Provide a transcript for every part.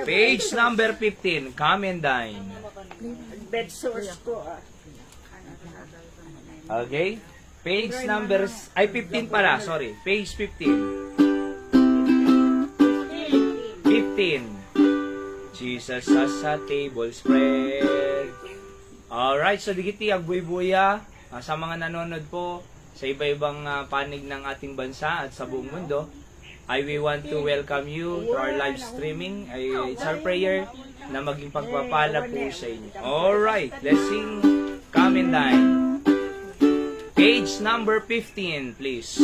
Page number 15. Come and dine. Bed source ko Okay? Page number... Ay, 15 pala. Sorry. Page 15. 15. Jesus has a table spread. Alright, so digiti agbuy-buya sa mga nanonood po sa iba-ibang panig ng ating bansa at sa buong mundo. We want to welcome you to our live streaming. It's our prayer na maging pagpapala po sa inyo. Alright, let's sing Come and Dine. Page number 15, please.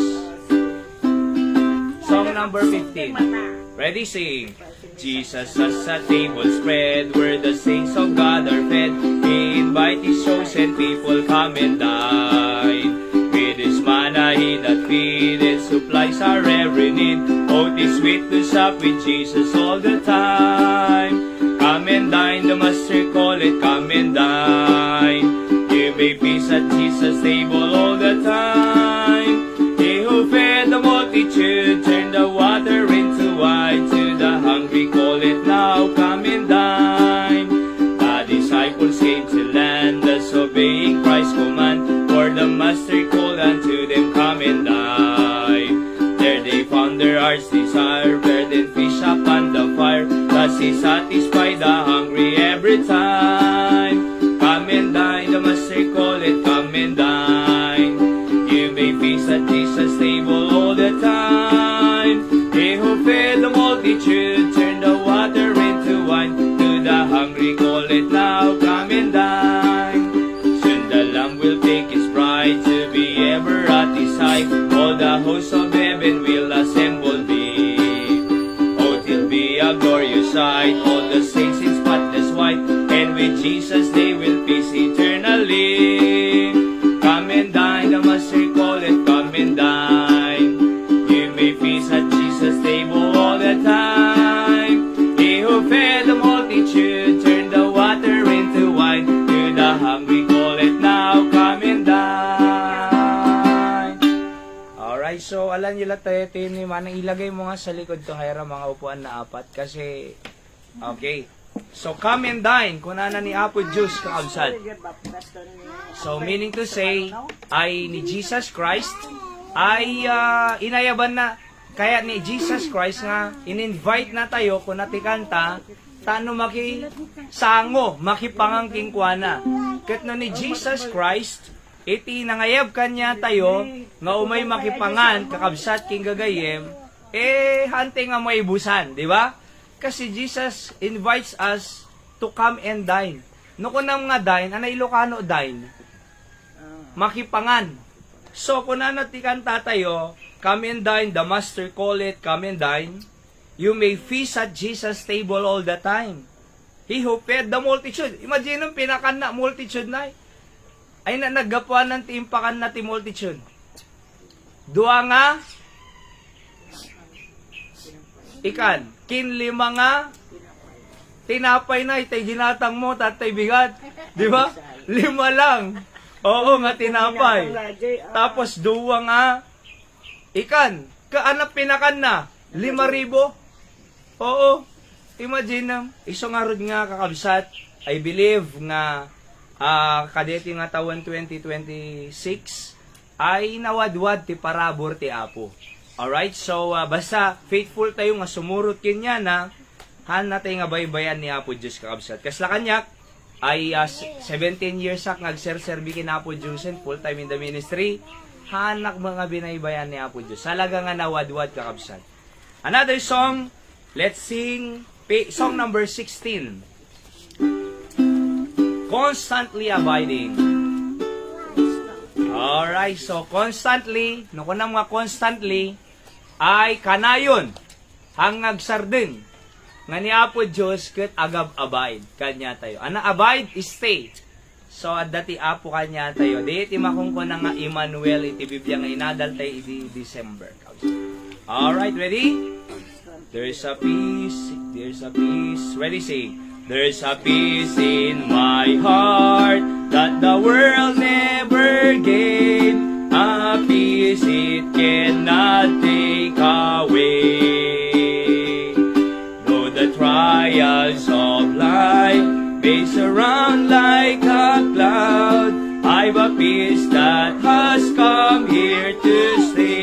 Song number 15. Ready, sing. Jesus has a table spread where the saints of God are fed. He invite His chosen people, come and dine. With His manna He that feedeth supplies our every need. Oh, 'tis sweet to sup with Jesus all the time. Come and dine, the Master call it, come and dine. You may feast at Jesus' table all the time. He who fed the multitude turned the water into wine. To the hungry call it now, come and dine. The disciples came to land, thus obeying Christ's command. For the Master called unto them, come and dine. There they found their heart's desire, bread and fish upon the fire. Thus He satisfied the hungry every time. Come and dine, the Master called it, come and dine. You may feast at Jesus' table all the time. He who fed the multitude turned the water into wine. To the hungry call it now, come and dine. Soon the Lamb will take His bride to be ever at His side. All the hosts of heaven will assemble be. Oh, 'twill be a glorious sight. All the saints in spotless white, and with Jesus they will peace eternally. Come and dine, the Master call it, come and dine. You may feast at Jesus' table all the time. He who fed the multitude turned the water into wine. To the hungry call it now, come and dine. Alright, so alam nyo lang tayo, ni Manang ilagay mo nga sa likod to, Hayra, mga upuan na apat. Kasi, okay. So, come and dine, kung na ni Apo Diyos kakabsat. So, meaning to say, ay ni Jesus Christ, ay inayaban na, kaya ni Jesus Christ nga, in-invite na tayo, kung natikanta, tano sango, makipangangking kuana. Kat na ni Jesus Christ, iti nangayab kanya tayo, nga umay makipangan, kakabsat king gagayem, hante nga may ibusan, di ba? Kasi Jesus invites us to come and dine. No kunam nga dine, anay Ilocano dine? Makipangan. So, kung nanatikan tatayo, come and dine, the Master call it, come and dine. You may feast at Jesus' table all the time. He who fed the multitude. Imagine nung pinakan na multitude na ay na naggapuan ng tiimpakan na ti multitude. Dua nga, ikan, kinlima nga, tinapay na, itay ginatang mo, tatay bigat. Di ba? 5 lang. Oo nga, tinapay. Tapos, duwa nga, ikan, kaanap pinakan na, 5,000. Oo. Imagine na, iso nga rod nga kakabsat, I believe nga, kadeti nga taon 2026, ay nawadwad ti parabor ti Apo. Alright, so basta faithful tayo nga sumurot kanya na han natin nga baybayan ni Apo Diyos kakabsat. Kasla kanyak ay 17 years ak nagserserbi kin Apo Diyos full time in the ministry. Hanak mga binaybayan ni Apo Diyos. Salaga nga nawadwad kakabsat. Another song, let's sing song number 16. Constantly abiding. Alright, so constantly, no kunang mga constantly, ay kanayon, hangag sardeng, nga ni Apo Diyos ket agab abide, kanya tayo. Ana abide, stay. So, dati Apo kanya tayo. Di iti makungkon nga Emmanuel, iti Biblia nga inadal tayo iti December. Alright, ready? There's a peace, ready, say, there's a peace in my heart that the world never gave. A peace it cannot take away. Face around like a cloud. I've a peace that has come here to stay.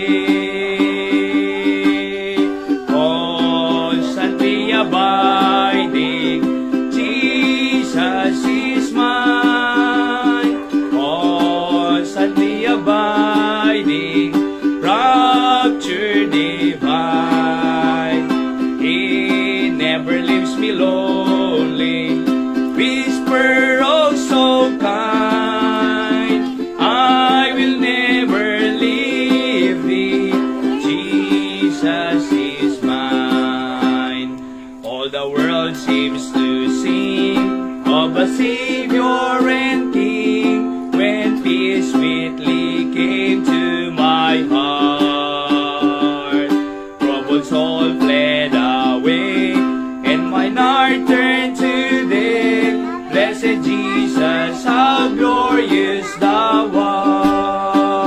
Constantly abiding, Jesus is mine. Constantly abiding, rapture divine. He never leaves me lonely. Whisper, oh so kind, I will never leave thee. Jesus is mine. All the world seems to sing of a Savior and King, when peace sweetly came to my heart. Troubles all fled away, and mine heart turned to thee. Blessed Jesus, how glorious thou art.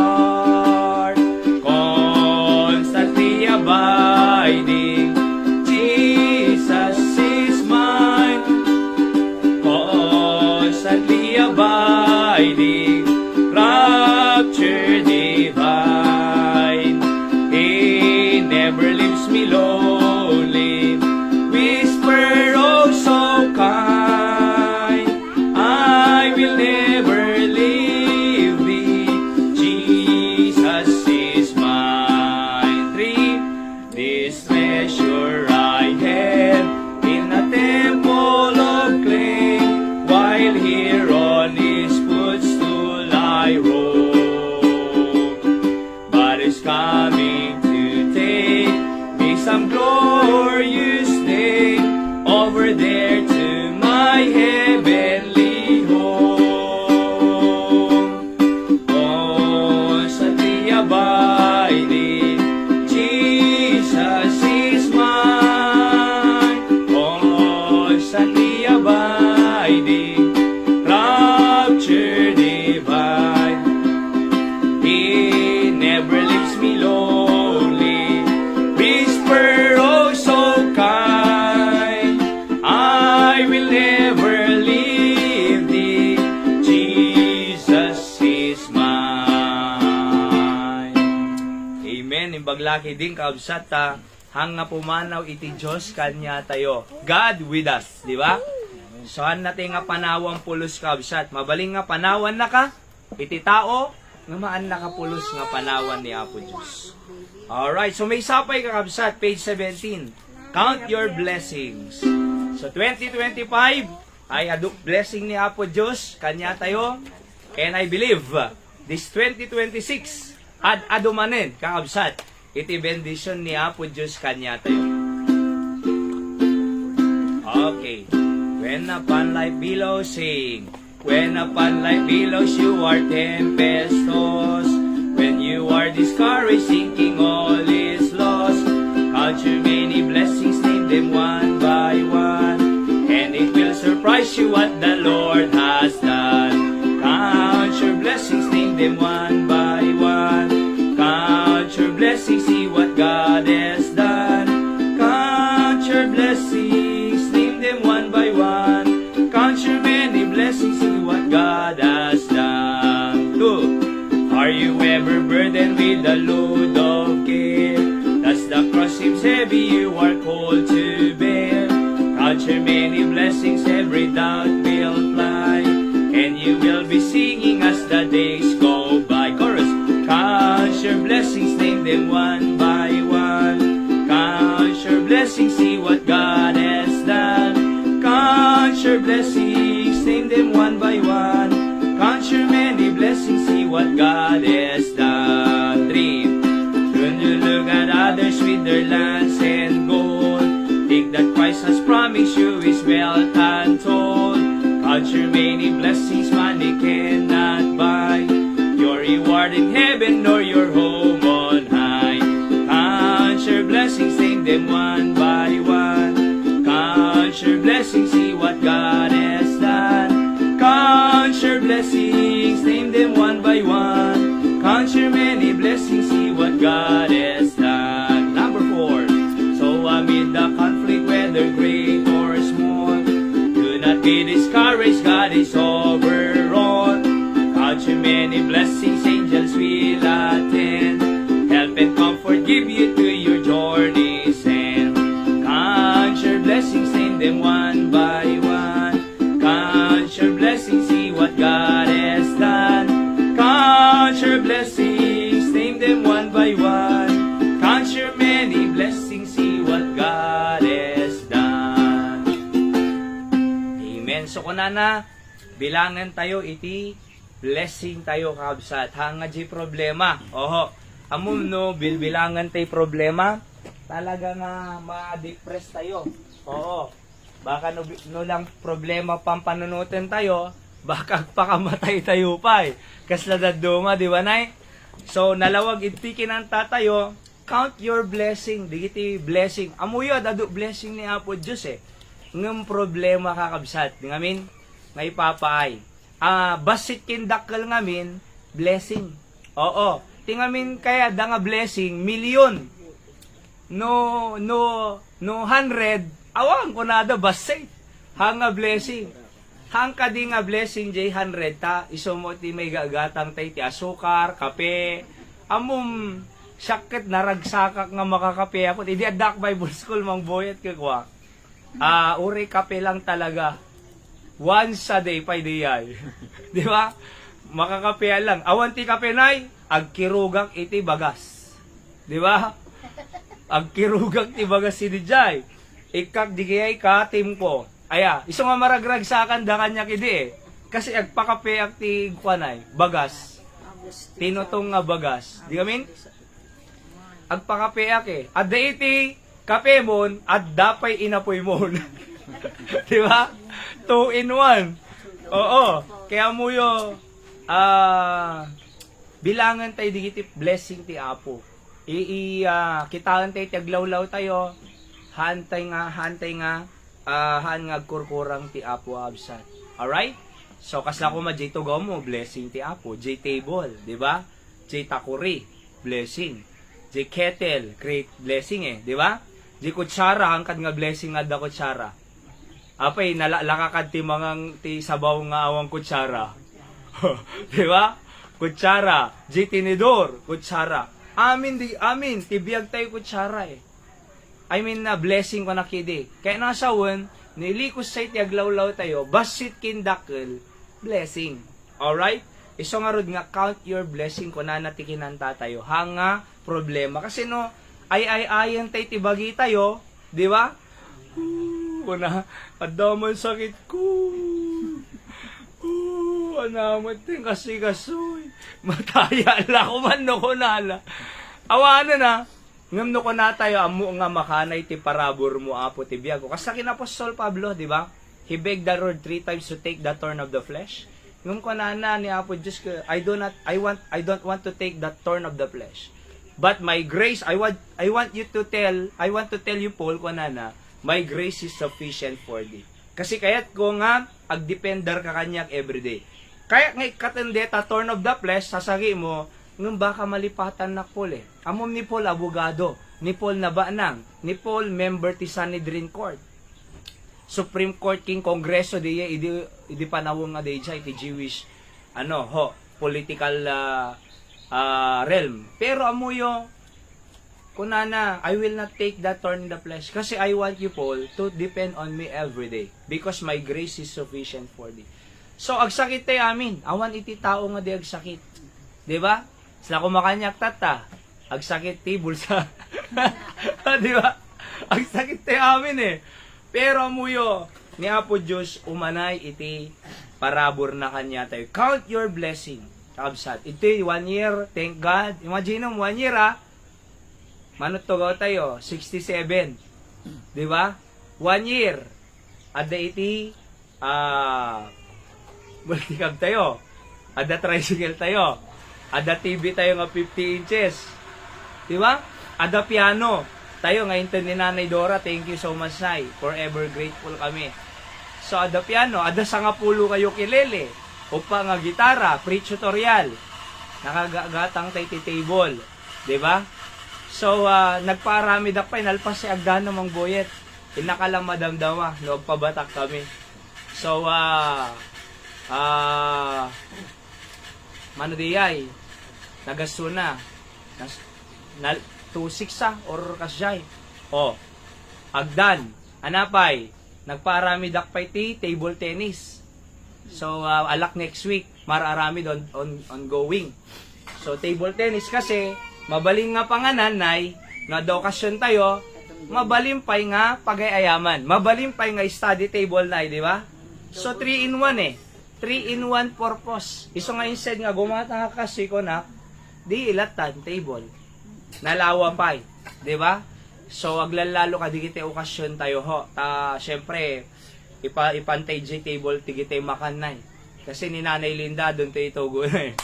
Constantly abiding, Jesus is mine. Constantly abiding, rapture divine. He never leaves me lonely. Whisper, oh so kind, I will never leave thee. Jesus is mine. 3. This treasure I have in a temple of clay, while here on his footstool I roam. But is coming to take me some glorious day over there to my heavenly home. Constantly abiding, Jesus is mine. Constantly abiding, rapture divine. He never leaves me lonely. Whisper, oh so kind, I will never leave thee. Jesus is mine. Amen. Imbaglaki din kaabsat ta hang nga pumanaw iti Diyos kanya tayo. God with us, di ba? Saan natin nga panawang pulos kaabsat? Mabaling nga panawan na ka, iti tao, nga maan nakapulos nga panawan ni Apo Diyos. Alright, so may sapay kakabsat, page 17. Count your blessings. So 2025 ay aduk blessing ni Apo Diyos, kanya tayo. And I believe this 2026 adumanen kakabsat, iti bendition ni Apo Diyos, kanya tayo. Okay. When upon life billows sing, when upon life billows you are tempestuous, when you are discouraged, thinking all is lost, count your many blessings, name them one by one, and it will surprise you what the Lord has done. Count your blessings, name them one by one. Count your blessings, see what God has done. Count your blessings, name them one by one. Count your many blessings, see what God has done. 2. Are you ever burdened with a load of care? Does the cross seems heavy you are called to bear? Count your many blessings, every doubt will fly, and you will be singing as the days go by. Chorus. Count your blessings, name them one by one. Count your blessings, see what God has done. Count your blessings, name them one by one. Count your many blessings, see what God has done. 3. When you look at others with their lands and gold, think that Christ has promised you His wealth untold. Count your many blessings, money cannot buy your reward in heaven nor your home on high. Count your blessings, name them one by one. Count your blessings, see what God has done. Count your blessings, name them one by one. Count your many blessings, see what God has done. Number 4. So amid the conflict, whether great or small, do not be discouraged, God is over all. Count your many blessings, angels will attend. Help and comfort give you to your journeys and count your blessings, name them one by one. Count your blessings, see what God has done. Count your blessings, name them one by one. Count your many blessings, see what God has done. Amen. So kunana, bilangan tayo iti blessing tayo kabsat. Hanga di problema. Oho. Amom no, bilbilangan tayo problema. Talaga nga ma-depress tayo. Oo. Baka no lang problema pang panunutin tayo, baka pakamatay tayo pa eh. Kasladad duma, di ba nay? So, nalawag iti kinanta tayo, count your blessing. Digiti blessing. Amuyo, dado blessing ni Apo Diyos eh. Ngam problema kakabsat. Ngamin, may papaay. Basit kindakal ngamin, blessing. Oo. Tingamin kaya da nga blessing, milyon. No 100, awang ko na da basit. Hanga blessing. Hangka di nga blessing jay 100 ta, iso mo ti may gagatang tay ti asukar, kape. Amom sakit naragsakak nga makakape ako. Idi adak Bible School mang boyet kakwa. Uri kape lang talaga. Once a day pa di ay. Di ba? Makakape lang. Awan ti kape nay, agkirugak iti bagas. Di ba? Agkirugak ti bagas si Dijay. Ikak di kayay ka team ko. Aya, iso nga maragragsakan da kanya kidi eh. Kasi agpakape ak ti kwanay, bagas. Tinutong nga bagas. Di kamin? Agpakape ak eh. Adda iti kape mon, adda pa'y inapoy mon. Di ba? 2 in 1. Oo. Kaya mo yo, bilangan tayo digiti blessing ti Apo. Kitaan tayo taglawlaw tayo. Hantay nga, han nga kurkurang ti Apo absat. Alright? So, kasla ko ma, J to go mo, blessing ti Apo. J table, di ba? J takuri, blessing. J kettle, great blessing eh, di ba? J kutsara, hangkad nga blessing nga da kutsara. Apay, nalakakad ti mangang ti sabaw nga awang kutsara. Di ba? Kutsara. J tinidor, kutsara. Amin, tibiyag tayo kutsara eh. I mean na blessing ko nakidi. Kaya nasawan, nilikos sa iti aglawlaw tayo, basit kindakil, blessing. Alright? Iso nga rod nga, count your blessing ko na natikinanta tayo. Hanga problema. Kasi no, ay-ayan tayo tibagi tayo, di ba? Una, adaman sakit ko. Anaman ting kasi-kasoy. Mataya la ko man no ko nala. Awanan na. Ngam ko na tayo amo nga makanay ti parabor mo Apo ti biyago. Kasi kin Apostol Pablo, di ba? He begged the Lord 3 times to take the thorn of the flesh. Ngam ko na ni Apo Diyos, I don't want to take the thorn of the flesh. But my grace, I want to tell you Paul ko na my grace is sufficient for thee. Kasi kaya't ko nga agdepender ka kanyak everyday. Kaya nga katendeta thorn of the flesh, sasagi mo, nung baka malipatan na Paul eh. Amom ni Paul abogado, ni Paul nabanang, ni Paul member ti Sanhedrin Court. Supreme Court king Kongreso idi panawong nga dayjay ti Jewish political realm. Pero amuyo kunana, I will not take that thorn in the flesh kasi I want you Paul to depend on me every day because my grace is sufficient for thee. So agsakit tayo amin, awan iti tao nga di agsakit. 'Di ba? Sila kumakanyak tata, agsakit ti bulsa. Di ba? Agsakit tayo amin eh. Pero amuyo, ni Apo Diyos, umanay iti parabor na kanya tayo. Count your blessing. Kabsat. Ito 1 year, thank God. Imagine mo, 1 year manot to tayo, 67. Di ba? 1 year. Ada iti, multikab tayo. Ada tricycle tayo. Ada TV tayo nga 50 inches. Di ba? Ada piano. Tayo ngayon ni Nanay Dora, thank you so much, Nay. Forever grateful kami. So, ada piano. Ada 10 kayo kilele. Upa nga gitara, pre-tutorial. Nakagagatang tayo ti table. Di ba? So, nagparami da pa, nalpas si agdano mang boyet. Inakalang madamdama, no, pabatak kami. So, mano diyay, nagasto na. Na 2-6 or kasyay. O, agdan, anapay, nagparami dakpay ti table tennis. So, alak next week, mararami doon ongoing. So, table tennis kasi, mabaling nga pangananay, na da okasyon tayo, mabalimpay nga pagayayaman. Mabalimpay nga study table na, di ba? So, 3-in-1 eh. 3-in-1 purpose. Iso nga instead nga, gumata ka kasi ko na, di ilatan table. Nalawa pa, di ba? So, aglalalo ka, di kita okasyon tayo ho. Syempre, ipantay J table, di kita makan na eh. Kasi ni Nanay Linda, doon tayo itugo na eh.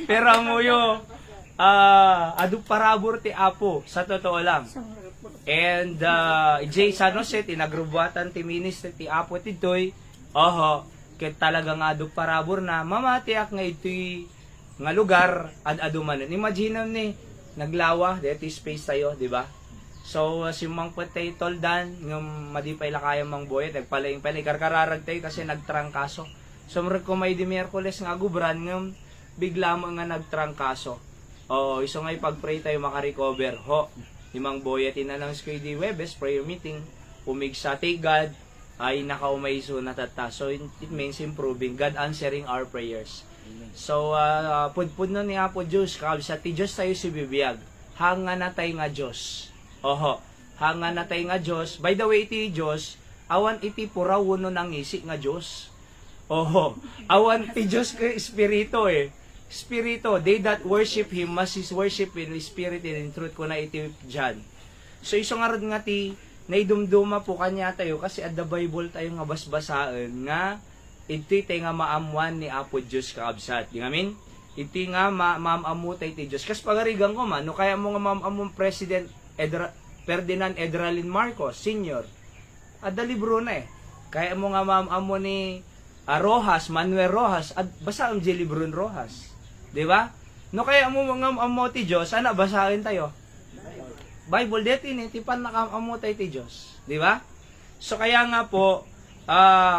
Pero amuyo, adu parabor ti Apo, sa totoo lang. And, J San Jose, tinagrubwatan ti minister ti Apo ti Toy, kaya talagang adu parabor na, mamatiak nga ito'y nga lugar, adumanan. Imagine ni, naglawa, dito space tayo, di ba? So, si Mang Patay Toldan, ng madipay lakayang Mang Boyet, nagpalaing pala, karkararag tayo kasi nagtrangkaso. So, ko may di Miyerkules nga gubran, ng bigla mo nga nagtrangkaso. Iso nga ipag-pray tayo makarecover. Ni Mang Boyet, inannounce ko di Webes, prayer meeting, umigsa ti God, ay nakaumayso natata. So, it means improving, God answering our prayers. So, pudpud no ni Apo Diyos, sa ti Diyos tayo si bibiyag. Hanga na tayo nga Diyos. Hanga na tayo nga Diyos. By the way, ti Diyos, awan iti puraw no nang isik nga Diyos. Awan ti Diyos ka Espiritu eh. Espiritu, they that worship Him must His worship in Spirit and in truth ko na iti dyan. So, iso nga rin nga ti, naidumduma po kanya tayo kasi at the Bible tayo nga basbasaan nga iti tayo nga maamuan ni Apo Diyos kaabsat. Di ngamin? Iti nga maamu tayo ti Diyos. Kasi pagarigang ko man, no kaya mo nga maamuan President Ferdinand Edralin Marcos Sr. Ada libro na eh. Kaya mo nga maamu ni Rojas, Manuel Rojas, at basa ang libro Rojas. Di ba? No kaya mo nga maamu ti Diyos, ana basahin tayo? Bible deti ni tipan nakaamu tayo ti Diyos. Di ba? So kaya nga po,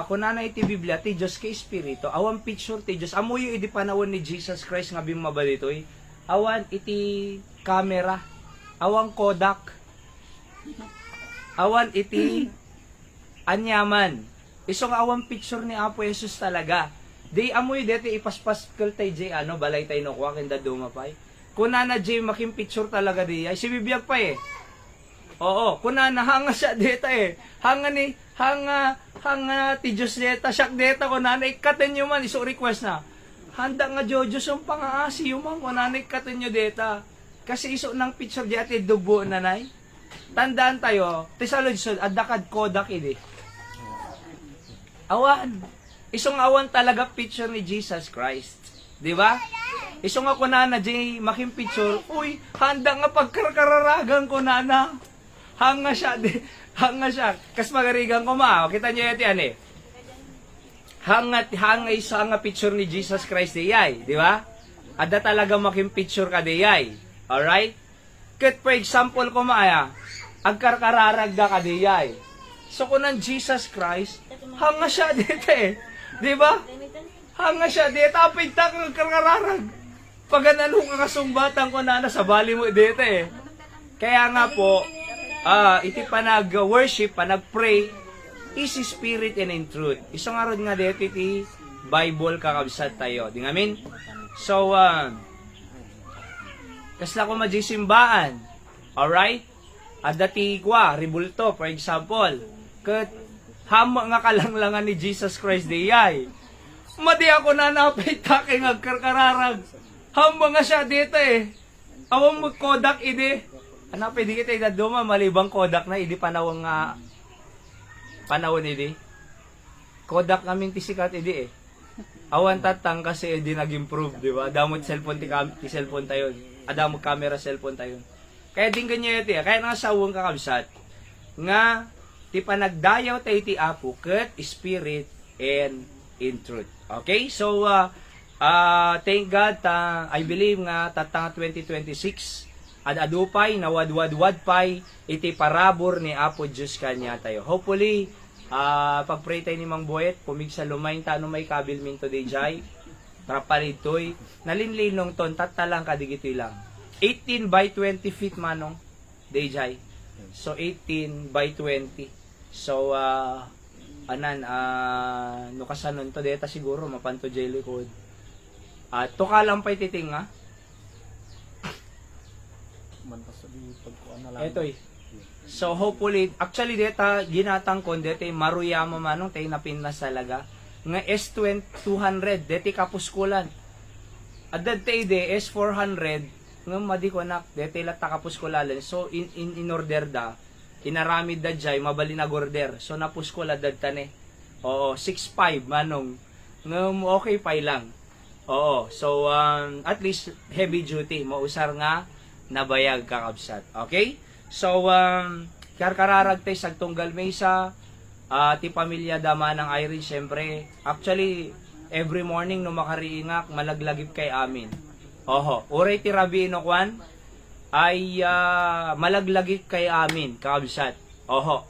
kung nanay ti Biblia, ti Diyos kay Espiritu, awan picture ti Diyos. Amuyo iti panawon ni Jesus Christ nga bimabalitoy. Awan iti camera. Awan Kodak. Awan iti anyaman. Isong awan picture ni Apo Jesus talaga. Di amoy dito ipaspaskal tay J, balay tay no kuha kinda dumapay. Kung nana J making picture talaga di, ay si bibiyag pa eh. Kung nana hanga siya dito eh. Hanga ti Diyos deta, siyak deta, kung nana ikatin nyo man, iso request na. Handa nga Diyos yung pangaasi yung man, kung nana ikatin nyo deta. Kasi iso ng picture di ati dugo nanay. Tandaan tayo, tisalod adakad Kodak idi. Awan. Isong awan talaga picture ni Jesus Christ. Di ba? Isong ako nana, Jay, making picture, uy, handa nga pagkararagan ko nana. Hanga siya. Kas magarigan ko kita niyo yan eh. Hanga isa nga picture ni Jesus Christ diyay. Di ba? Ada talaga making picture ka diyay. Alright? Kat for example ko agkarkararag da ka diyay. So kung ng Jesus Christ, hanga siya dito eh. Di ba? Hanga siya dito. Apit kang agkarkararag. Pag analo ka kasumbatan ko na sa bali mo dito eh. Kaya nga po, iti panag-worship, panag-pray, is spirit and in truth. Isang arod nga dito iti Bible kakabsat tayo. Di ngamin? So, kasla ko majisimbaan. Alright? At dati kwa, ribulto, for example. Kat, hama nga kalanglangan ni Jesus Christ diyay. Madi ako na napay taking agkarkararag. Hama nga siya dito eh. Awang mag-Kodak idi. Pwede kita idaduma, malibang Kodak na, idi panawang panawon idi. Kodak kaming tisikat idi eh. Awan tatang kasi idi nag-improve, di ba? Adamot cellphone ti cellphone tayo. Adamot camera cellphone tayo. Kaya din ganyan ito eh. Kaya nga sawang kakabsat. Nga, ti panagdayaw tayo ti Apo, ket spirit and in truth. Okay? So, thank God, I believe nga, tatang 2026, adupay, nawadwadwad pay, iti parabor ni Apo Diyos kanya tayo. Hopefully, Pag-pray tayo ni Mang Boyet, pumig sa lumayn, tano may kabil minto de jay. Trapalitoy. Nalinlinong ton, tatalang kadigitoy lang. 18 by 20 feet manong, de jay. So, 18 by 20. So, no kasanon to, deta siguro, mapanto jay likod. To ka lang pa ititing, ha? Eto'y. So, hopefully, actually, deta, ginatang kon, deta, maruyama manong, tayo napinnas talaga. Nga S200, deti kapuskulan. At dati de, S400, nga madikonak, deti lata kapuskulalan. So, in order da, inaramid da jay, mabalinag order. So, napuskula dadtane. Oo, 6'5", manong. Nga, okay pa lang. Oo, so, at least, heavy duty. Mausar nga, nabayag kakabsat. Okay? So, karkararag tayo sa tunggal mesa, ti pamilya dama ng Irene, syempre, actually, every morning no makariingak, malaglagip kay amin. Oho, uray ti Rabi Inokwan, ay malaglagip kay amin, kakabsat. Oho.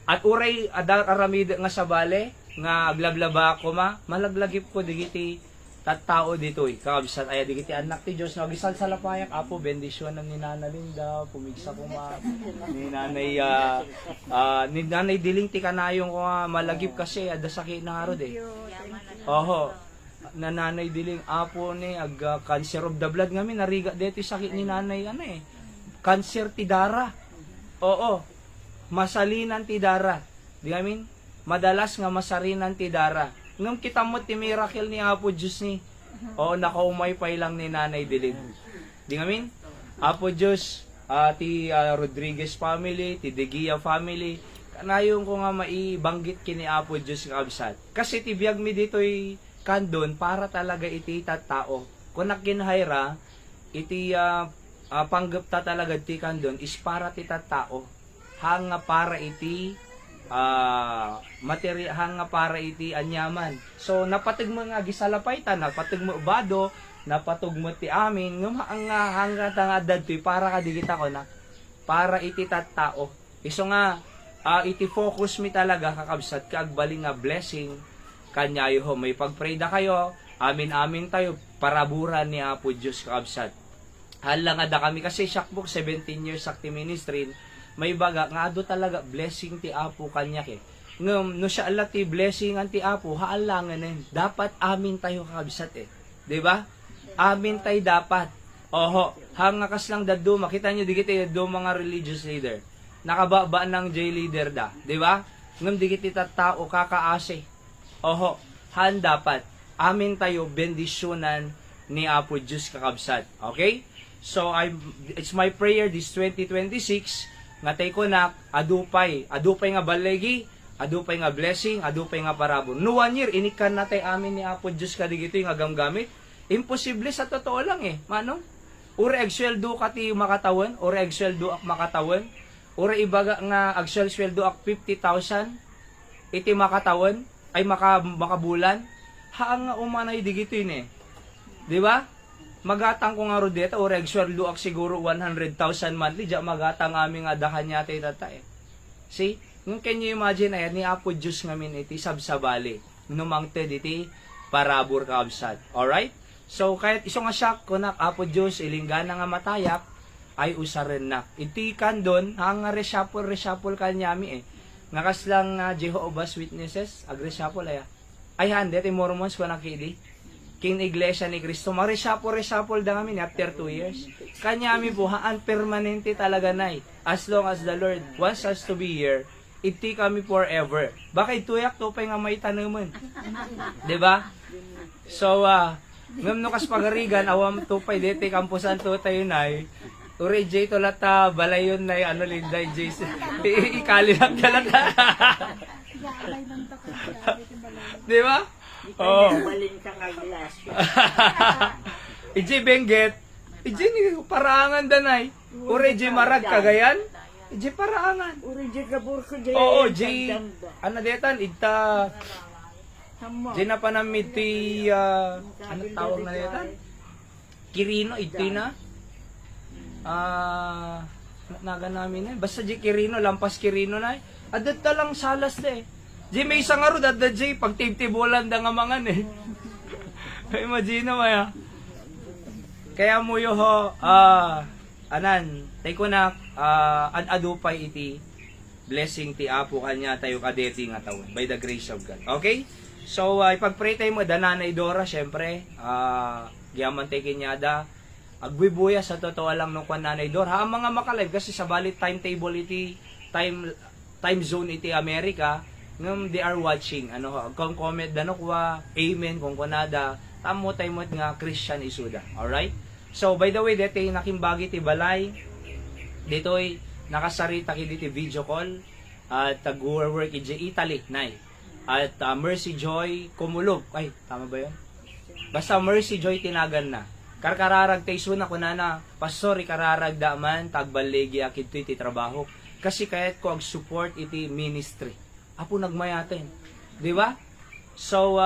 At uray, aramid nga sa bale, nga aglablaba ko malaglagip ko, digiti, tattao dito'y, kakabsat, ay digiti anak ti Diyos, nagisal sa lapayak, apo, bendisyon ng ni Nana Linda, pumigsa ko ni Nanay Diling ti kanayong ko malagip kasi, ada sakit na harod eh. Oho, na Nanay Diling, apo ni, cancer of the blood ngamin, nariga dito sakit ni Nanay, cancer ti dara. Oo, masalinan ti dara. Di ngamin, madalas nga masarinan ti dara. Ngam kita mo ti miracle ni Apo Diyos ni. Oo, nakaumay pa lang ni Nanay Dilig. Di ngamin, Apo Diyos, ti Rodriguez family, ti Degia family, kanayon ko nga maibanggit kini Apo Diyos nga absat. Kasi ti biyag mi dito'y kandon para talaga iti tattao. Kung nakinhayra, iti panggap ta talaga ti kandon is para ti tattao. Hanga para iti hanga para iti anyaman. So napatag mo nga gisalapay ta, napatag mo bado, napatug mo ti amin, hanga ta nga dadtoy para kadigita ko na para iti tattao. Iso nga iti focus mi talaga kakabsat kaagbaling nga blessing kanyayo ho. May pagpray da kayo, amin tayo paraburan ni Apo Diyos kakabsat. Hala nga da kami kasi Shakbok 17 years sakti ministry, may baga nga do talaga blessing ti Apo kanya ke. Ngem no siya ala ti blessing ti Apo haalangan dapat amin tayo kakabsat eh. 'Di ba? Amin tayo dapat. Oho, hanga kas lang daddo makita nyo digiti daddo mga religious leader. Nakababa ng J leader da, 'di ba? Ngem digiti tao kakaase. Oho, han dapat amin tayo bendisyonan ni Apo Diyos kakabsat. Okay? So it's my prayer this 2026 nga tay ko na adupay nga balegi, adupay nga blessing, adupay nga parabon. No 1 year inikan natay amin ni Apo Diyos kadigito nga gamgamit. Imposible sa totoo lang eh. Manong? Uri agsweldo ka ti makatawan, uri agsweldo ak makatawan, uri ibaga nga agsweldo ak 50,000 iti makatawan ay makabulan. Haang nga umanay digito yun eh. 'Di ba? Magatang ko nga ro dito, o agsweldo ak siguro 100,000 monthly, diya magatang aming adahan niya tayo tata eh. See? Nung can you imagine ayan, ni Apo Diyos ngamin iti sabsabali, numangted iti parabur kaabsat. Alright? So, kahit iso nga siya, kunak Apo Diyos, ilinggana nga matayak, ay usaren na. Iti kandon, hanga reshuffle kanyami eh. Ngakas lang Jehovah's Witnesses, agreshuffle ay. Ay hande, iti Mormons ko nakidi. King Iglesia ni Cristo, reshuffle da kami after 2 years. Kanyami po, haan permanente talaga na as long as the Lord wants us to be here, iti kami forever. Bakit tuyak to pa nga may tanaman? Diba? So, ngam no kas pagarigan, awam to pa dete kampusan to tayo na Uri J to lata, balayon na Linda J. Ikali lang kalata. Diba? Oh. Balin ka nga glass. Iji Benguet, iji ni parangan danay. Uri J Marag Cagayan, iji parangan. Uri J Gabur ko J. Oo, J. Ano detan, ita. J na panamit ti, ano tawag na detan? Kirino, iti na. Naga namin basta J Kirino, lampas Kirino na. Adat lang salas de. Di may isang arod at da Jay, pag tibtibulan da nga mangan eh. Imagine mo ya. Kaya mo yo ho, anan, tay ko na, adupay iti, blessing ti Apo kanya tayo kadeti nga taon, by the grace of God. Okay? So, ipag-pray tayo mo, Danana Idora, syempre, giyaman tayo kinyada, agbibuya sa totoo lang nung Nanay Dor. Ha, ang mga makalive kasi sa balit timetable iti time zone iti America, ngam they are watching. Ano kung comment dano kwa amen kung kunada tamo tayo mo nga Christian isuda. All right? So by the way, dito nakimbagi ti balay. Dito'y nakasarita ki diti video call at tag-work iti Italy nay. At Mercy Joy Kumulog. Ay, tama ba 'yon? Basta Mercy Joy tinagan na. Karkararag tayo suna ko na, pastor, ikararag daman, tagbalegi akit iti trabaho. Kasi kahit ko ag-support iti ministry. Apo nagmayatin. Di ba? So,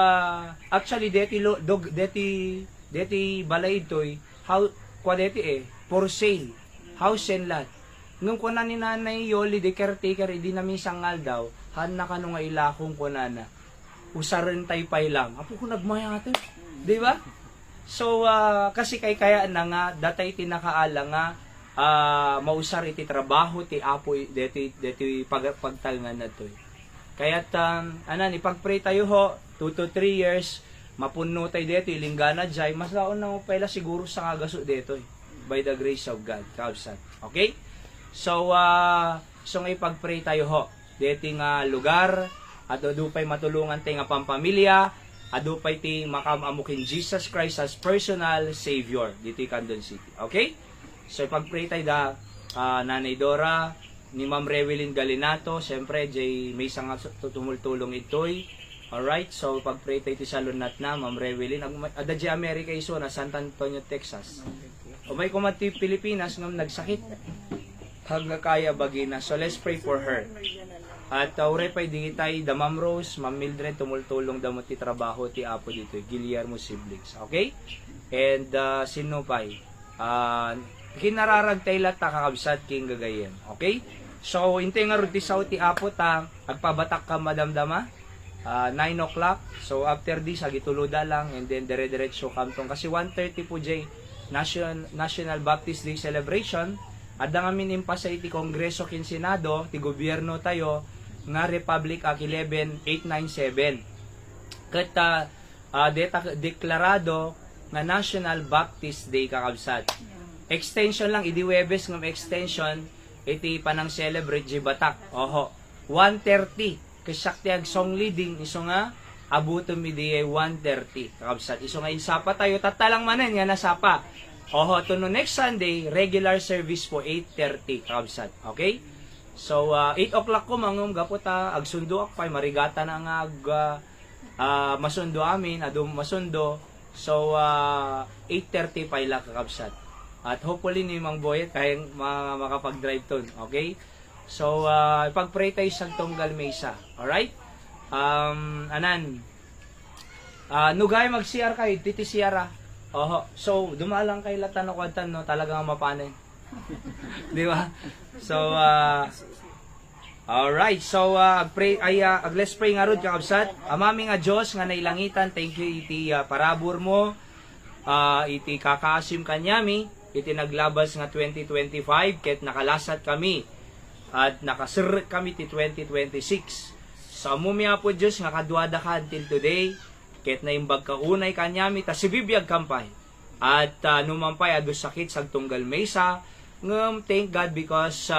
actually, deti balay ito'y, for sale, house and lot. Nung kuna ni nanay Yoli, di caretaker, di namin sangal daw, han na ka nung ilakong kuna na, usarin tayo pay lang. Apo ko nagmayatin. Di ba? So, kasi kaya na nga, datay tinakaala nga, mausar iti trabaho, ti apo, deti pagtalngan na to. Kaya't, ipag-pray tayo ho, 2 to 3 years, mapuno tayo dito, ilinggana dyan, mas laon na mo pala siguro sa kagaso dito, by the grace of God, kausat. Okay? So, ipag-pray tayo ho, dito nga lugar, at dupay matulungan tayo nga pampamilya, adupay ti makamamukin Jesus Christ as personal Savior dito i Candon City. Okay? So, ipag-pray tayo da Nanay Dora, ni Ma'am Rewelyn Galinato, siyempre, may isang tumultulong ito'y. Alright? So, pag-pray tayo ti salunat na, Ma'am Rewelyn. Ada di America iso na San Antonio, Texas. O may kumati Pilipinas ngam nagsakit. Hangga kaya bagina. So, let's pray for her. At ure pa di tay da Ma'am Rose, Ma'am Mildred tumultulong da mo ti trabaho ti Apo dito, Guillermo siblings. Okay? And sino pa? Kinararag tay lata kakabsat king gagayen. Okay? So inte nga rod ti sao ti Apo ta agpabatak ka madamdama. 9 o'clock. So after this agituluda lang and then dire-diretso kamtong kasi 1:30 po jay National Baptist Day celebration. Adda nga minimpasa iti Kongreso kin Senado, ti gobyerno tayo nga Republic Act 11897. Ket deklarado nga National Baptist Day kakabsat. Extension lang idi Webes ngam extension iti panang celebrate di Batak. Oho. 1:30 kasakti ag song leading iso nga abuto mi di 1:30 kakabsat. Iso nga insapa tayo tatalang manen nga nasapa. Oho, to no next Sunday, regular service po 8:30 kakabsat. Okay? So, 8 o'clock ko mangum gapota agsundo ak pay marigata na nga masundo amin, adum masundo. So, 8:30 pay la kakabsat. At hopefully ni Mang Boyet kaya makapag-drive ton. Okay? So, ipag-pray tayo sa Tonggal Mesa. Alright? Nugay mag-CR kayo, titi CR. Oho. So, dumalang kay latan o kwantan, no? Talagang mapanin. Di ba? So, alright. So, let's pray nga rod, kakabsat. Amami nga Diyos, nga nailangitan, thank you, iti parabor mo, iti kakaasim kanyami, iti naglabas nga 2025, ket nakalasat kami, at nakasir kami ti 2026. Sa umumya po Diyos, nga kadwada ka until today, ket naimbag kaunay kanyami ta si bibiyag kampay at numampay adu sakit sa Tonggal Mesa ngem thank God because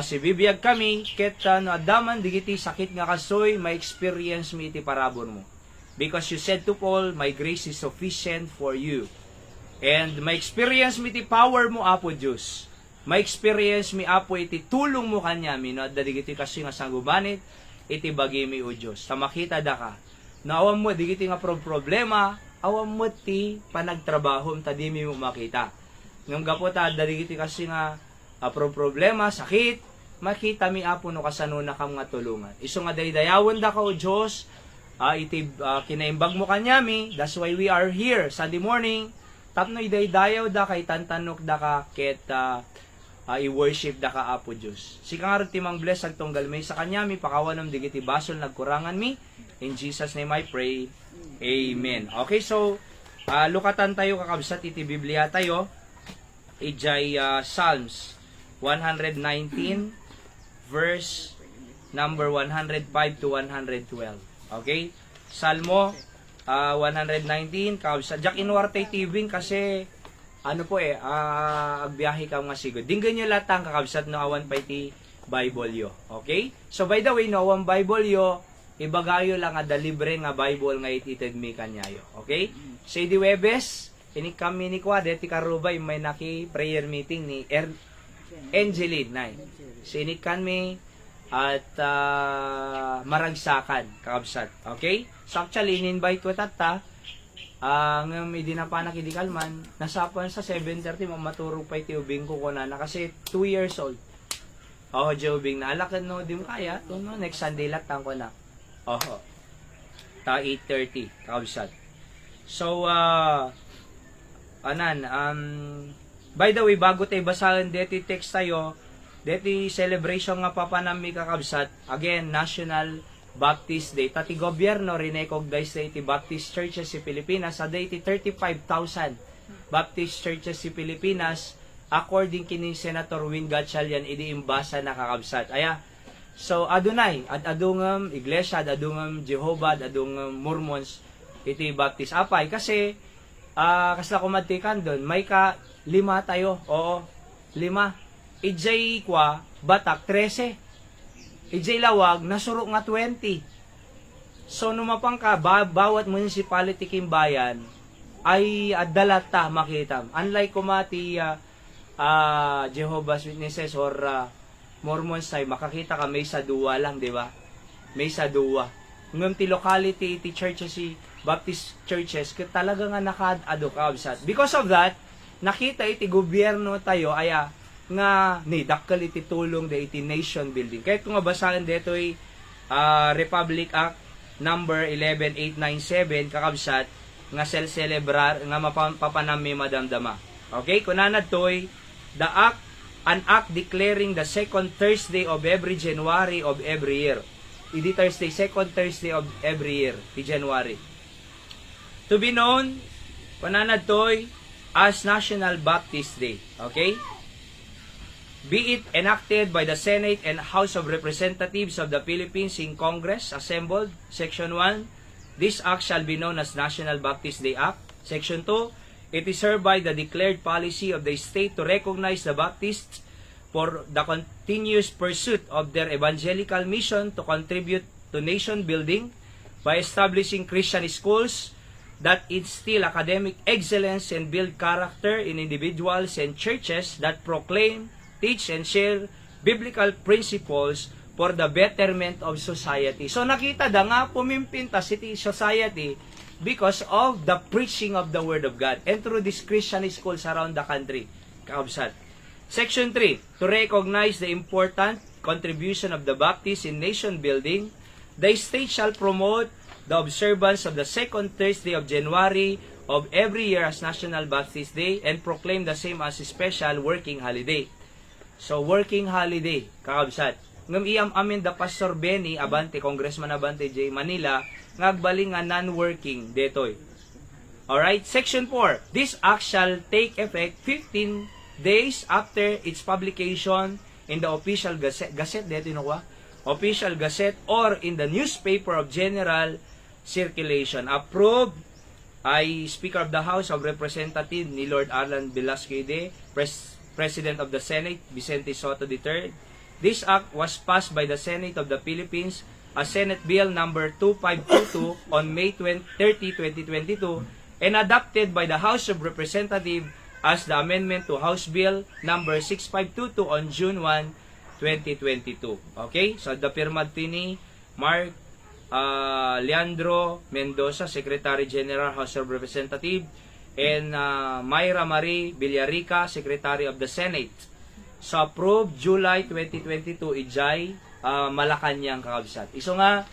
si bibiyag kami ket adaman digiti sakit nga kasoy may experience mi iti parabor mo because you said to Paul my grace is sufficient for you and may experience mi iti power mo Apo Dios may experience mi Apo iti tulong mo kanyami no digiti kasi nga sanggubanit iti bagi mi o Dios ta makita da ka na awam mo, di kiti nga problema, awam mo ti panagtrabaho, tadi mi mo makita. Ngam gapo ta, di kiti kasi nga problema, sakit, makita mi Apo no kasano na kam nga tulungan. Iso nga daydayawon da ka o Diyos, kinaimbag mo kanyami, that's why we are here, Sunday morning, tapno idaydayaw da kay tantanok da ka, ket i-worship da ka Apo Diyos. Si kang timang bless ag tunggal may sa kanya, mi pakawanom digiti basol nagkurangan mi. In Jesus' name I pray. Amen. Okay, so, lukatan tayo kakabsat iti Biblia tayo. Ijay Psalms 119 verse number 105 to 112. Okay? Salmo 119 kakabsat. Jak inuarte TV kasi ano po agbiyahe ka nga sigod. Dinggan nyo latang kakabsat no awan pa iti Bible yo. Okay? So by the way, no awan Bible yo, ibagayo lang ada libre nga Bible nga ititid mi kanyayo. Okay? So di Webes, ini kami ni Kwade, ti Karubay, may naki prayer meeting ni Angeline. So ini kami at maragsakan, kakabsat. Okay? So actually, in-invite ko tata, ang idinapanak idikalman, nasapan sa 7:30, mamaturo pa iti ubing ko na kasi 2 years old. Ubing na, alakan no, di mo kaya, no, next Sunday latang ko na. Ta 8:30, kakabsat. So, by the way, bago tayo basahin, deti text tayo, deti celebration nga papanami kakabsat, again, National Baptist Day. Tati gobyerno, rinecognize na iti Baptist Churches si Pilipinas, sa iti 35,000 Baptist Churches si Pilipinas, according kini Senator Win Gatchalian, idi imbasa na kakabsat. So, adunay, at adungam iglesia, at adungam Jehovah, at adungam Mormons, iti Baptist. Apay, kasi, kasla kumatikan doon, may 5 tayo, 5. Ijay kwa, Batak, 13. Ijay Lawag, nasuro nga 20. So, numapang ka, bawat municipality kimbayan, ay adalata makita. Unlike kumati, Jehovah's Witnesses or Mormons tayo, makakita ka may sa duwa lang, di ba? May sa duwa. Ngam ti locality, ti churches, si Baptist churches, talaga nga nakad-ado kaabsat. Because of that, nakita iti gobyerno tayo, nga dakkel iti tulong da iti nation building. Kahit kung basahin dito ay Republic Act number 11897 kakabsat nga celebrar nga mapapanami madamdama. Okay, kunanad toy an act declaring the second Thursday of every January of every year. Idi Thursday, second Thursday of every year, di January. To be known, kunanad toy as National Baptist Day. Okay? Be it enacted by the Senate and House of Representatives of the Philippines in Congress assembled, Section 1, this act shall be known as National Baptist Day Act. Section 2, it is hereby the declared policy of the state to recognize the Baptists for the continuous pursuit of their evangelical mission to contribute to nation building by establishing Christian schools that instill academic excellence and build character in individuals and churches that proclaim, teach and share biblical principles for the betterment of society. So nakita da nga pumimpinta city society because of the preaching of the Word of God and through these Christian schools around the country. Kaabsat. Section 3, to recognize the important contribution of the Baptists in nation building, the state shall promote the observance of the second Thursday of January of every year as National Baptist Day and proclaim the same as a special working holiday. So, working holiday, kakabsat. Ngam iyam amin da Pastor Benny Abante, Congressman Abante J. Manila, ngagbaling nga non-working detoy. Alright, Section 4. This act shall take effect 15 days after its publication in the official gazette dito official gazette or in the newspaper of general circulation. Approved ay Speaker of the House of Representatives ni Lord Alan Velasquez, President of the Senate, Vicente Soto III. This act was passed by the Senate of the Philippines as Senate Bill number 2522 on May 30, 2022 and adopted by the House of Representatives as the amendment to House Bill number 6522 on June 1, 2022. Okay? So, the pirmad ni Mark Leandro Mendoza, Secretary General, House of Representatives, and Myra Marie Villarica, Secretary of the Senate. So, approved July 2022, ijay Malacanang kakabsat. Iso nga,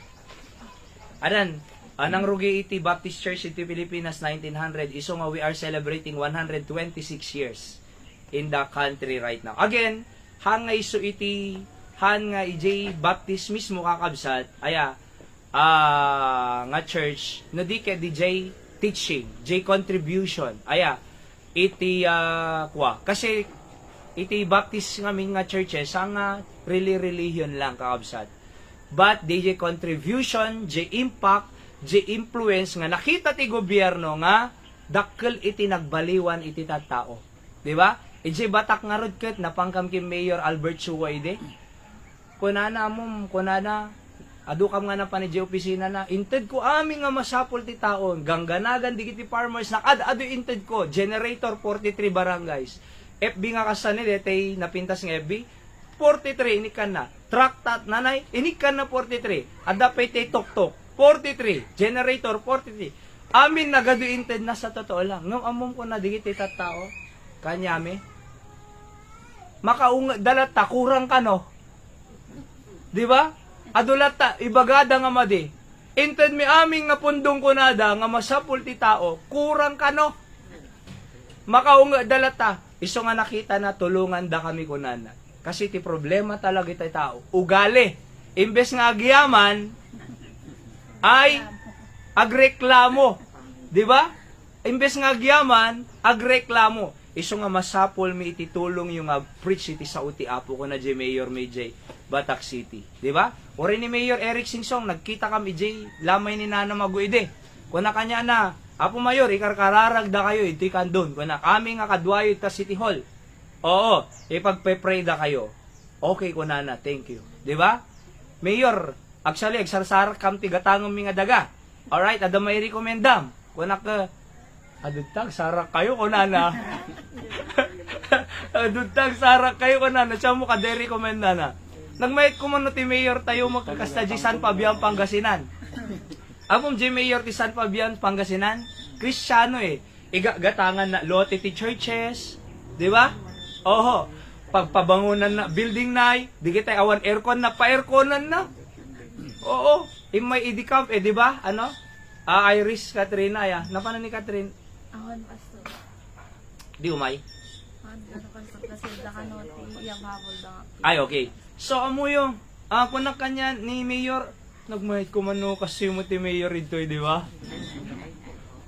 anang rugi iti Baptist Church iti Pilipinas 1900, iso nga we are celebrating 126 years. in the country right now. Again, hangay so iti han nga ijay baptist mismo kakabsat aya nga church no di ka DJ teaching, J contribution aya iti kwa kasi iti baptist ngamin nga churches nga religion lang kakabsat. But DJ contribution, J impact, J influence nga nakita ti gobyerno nga dakkel iti nagbaliwan iti tattao. Di ba? Iti batak nga rod ket napangkam ki Mayor Albert Suwaide. Kunana adu kam nga na pa ni opisina na inted ko aming nga masapol ti taon gangganagan digiti farmers na adu inted ko generator 43 barangays. FB nga kasanid tay napintas nga FB 43 inikan na traktat nanay inikan na 43 adda pay tay tok 43 generator 43 amin nagadu inted na sa totoo lang ngam amom ko na digiti tattao kanyami makaung dalata kurang kano di ba adulata ibagada nga madi inted mi aming nga pundong kunada nga masapul ti tao kurang kano makaung dalata iso nga nakita na tulungan da kami kunana kasi ti problema talaga iti tao ugali imbes nga agyaman ay agreklamo di ba imbes nga agyaman agreklamo iso nga masapol mi iti tulong yung preach iti sa uti apo ko na J Mayor Medjay Batak City di ba ori ni Mayor Eric Singsong nagkita kami J lamay ni Nana Maguide kuna kanya na apo mayor ikarkararag da kayo iti kandun kuna kami nga kadwayo ta City Hall oo ipagpe-pray da kayo okay kuna na thank you di ba Mayor actually agsarsar kam ti gatangom mi nga daga alright ada may rekomendam kuna ka adutag sarak kayo kunana. Adutag sarak kayo kunana. Siya mo kaderi komenda na. Nagmayit ko man ti Mayor tayo magkakasta di San Fabian Pangasinan. Apom di Mayor ti San Fabian Pangasinan, Kristiyano Igagatangan na lote ti churches, di ba? Oho. Pagpabangunan na building na di kita awan aircon na pa-airconan na. Oo. Imay idikam di ba? Ano? Iris Katrina Napano ni Catherine? Ahon pastor. Di umay? Ano pastor kasi dakanoti iyang habol da. Ay, okay. So, amo yung, kung na kanya ni Mayor, nagmahit ko man no, kasi mo ti Mayor ito, di ba?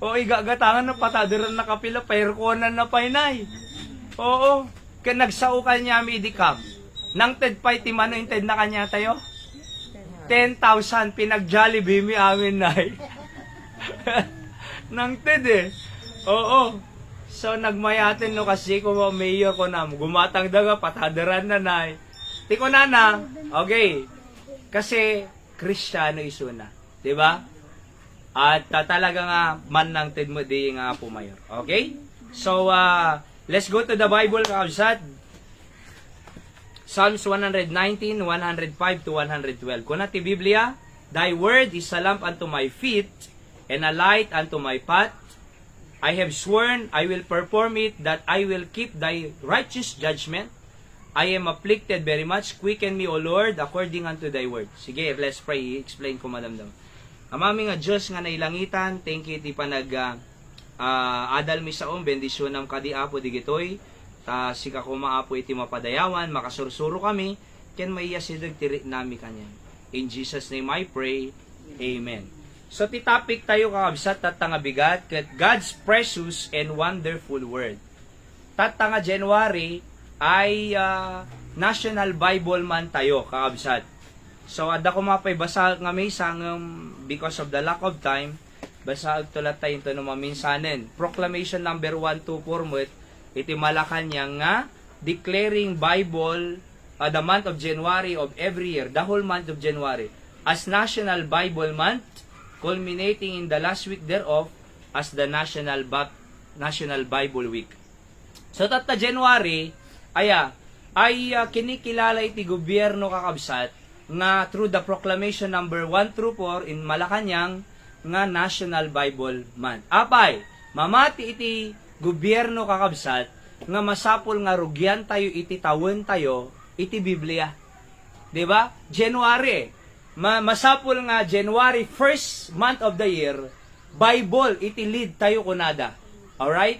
O, igagatangan na patadiran na kapila, pairkonan na painay. Oo. Kaya nagsao kanya mi idikam. Nang ted pay ti mano yung ted na kanya tayo? 10,000 pinag-Jollibee mi amin nay. Nang ted Oo. So, nagmayatin no kasi kung Mayor ko na, gumatang daga, patadaran na nay. Ti ko na okay. Kasi, Kristiyano iso na. Diba? At talaga nga, man ng tid mo di nga po Mayor. Okay? So, let's go to the Bible, kaabsat. Psalms 119, 105 to 112. Kung ti Biblia, Thy word is a lamp unto my feet, and a light unto my path. I have sworn I will perform it, that I will keep thy righteous judgment. I am afflicted very much. Quicken me, O Lord, according unto thy word. Sige, let's pray. Explain ko, madamdam. Amami nga Diyos nga nailangitan, thank you iti panag adal mi saom, bendisyonam kadi apo digitoy. Sika ko maapo iti mapadayawan, makasursuro kami, ken maiyasidag tiri nami kanyan. In Jesus' name I pray. Amen. So, ti topic tayo kakabsat, tatanga bigat, ket God's precious and wonderful word. Tatanga January ay National Bible Month tayo, kakabsat. So, ada ko mapay basa nga may sangam because of the lack of time, basa tulat tayo ito no maminsanen. Proclamation number 124 mo, iti Malacanang nga, declaring Bible the month of January of every year, the whole month of January, as National Bible Month, culminating in the last week thereof as the National Bible Week. So, tata January, ay kinikilala iti gobyerno kakabsat nga through the proclamation number 124 in Malacanang nga National Bible Month. Apay, mamati iti gobyerno kakabsat nga masapol nga rugyan tayo iti tawon tayo iti Biblia. 'Di ba? January masapol nga January, first month of the year, Bible iti lead tayo kunada. Alright?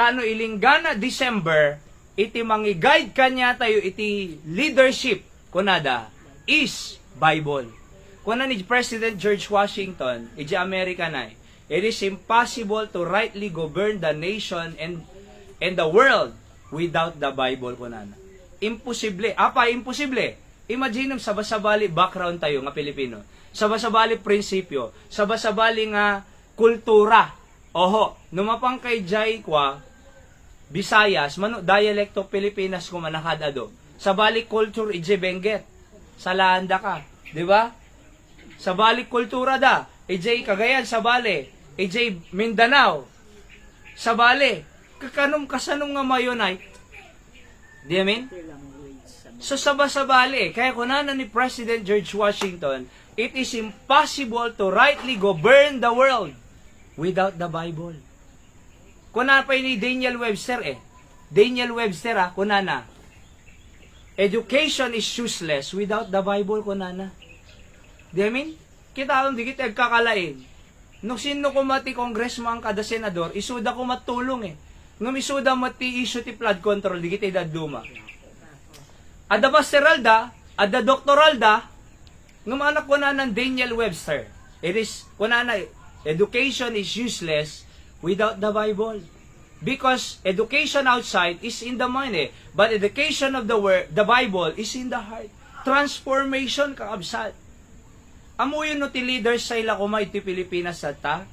Tano ilinggana December, iti mangi-guide kanya tayo, iti leadership, kunada, is Bible. Kuna ni President George Washington, iti America na, it is impossible to rightly govern the nation and the world without the Bible, kunana. Imposible. Apa, imposible. Imagine sabasabali background tayo nga Pilipino. Sabasabali prinsipyo. Sabasabali nga kultura. Oho, numapang kay Jai kwa, Visayas, mano, dialecto Pilipinas ko manakadado. Sabali culture, ije benget. Salanda ka. Di ba? Sabali kultura da. Ije Cagayan, sabali. Ije Mindanao. Sabali. Kasanong nga mayonite. Di amin? So sabasabali. Kaya kunana ni President George Washington, it is impossible to rightly govern the world without the Bible. Kunana pa ni Daniel Webster Daniel Webster kunana. Education is useless without the Bible, kunana. Di amin? Kita di kita kakalain. Nung sino ko mati congressman kada senador, isuda ko matulong Nung isuda mati issue ti flood control, di kita idaduma. Ada masteralda, ada doktoralda, ng anak ko na ng Daniel Webster. It is, kunana, education is useless without the Bible. Because education outside is in the mind but education of the Bible is in the heart. Transformation kakabsat. Amo yun no ti leaders sa ila kuma iti Pilipinas sa ta,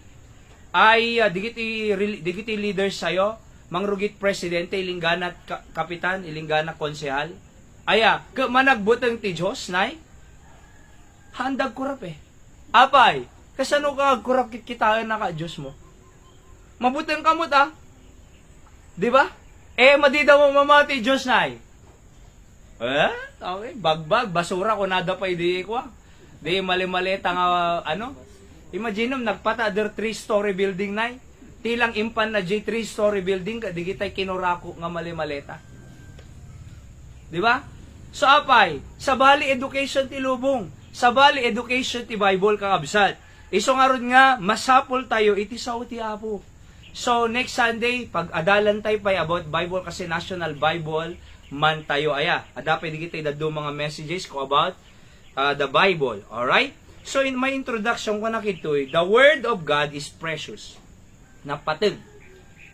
ay digiti leaders sayo, mangrugit presidente, ilingganat kapitan, ilingganat konsehal, aya, managbutang ti Diyos, nay, handag kurap Apay, kasano ka kurap kitaan na ka Diyos mo? Mabutang kamot Di ba? Madida mo mamati Diyos nay. Okay, bagbag, basura ko nada pa idi ko. Di mali-mali nga Imagine nagpata der 3-story building nay. Tilang impan na J 3-story building di kita kinurako nga mali-maleta. Di ba? So apay, sabali education ti lubong, sabali education ti Bible kakabsat. Iso nga ron nga masapol tayo iti sao ti Apo. So next Sunday pag adalan tayo pa about Bible kasi National Bible man tayo adapay di kita idado mga messages ko about the Bible. All right? So in my introduction ko nakitoy, the word of God is precious. Napatid.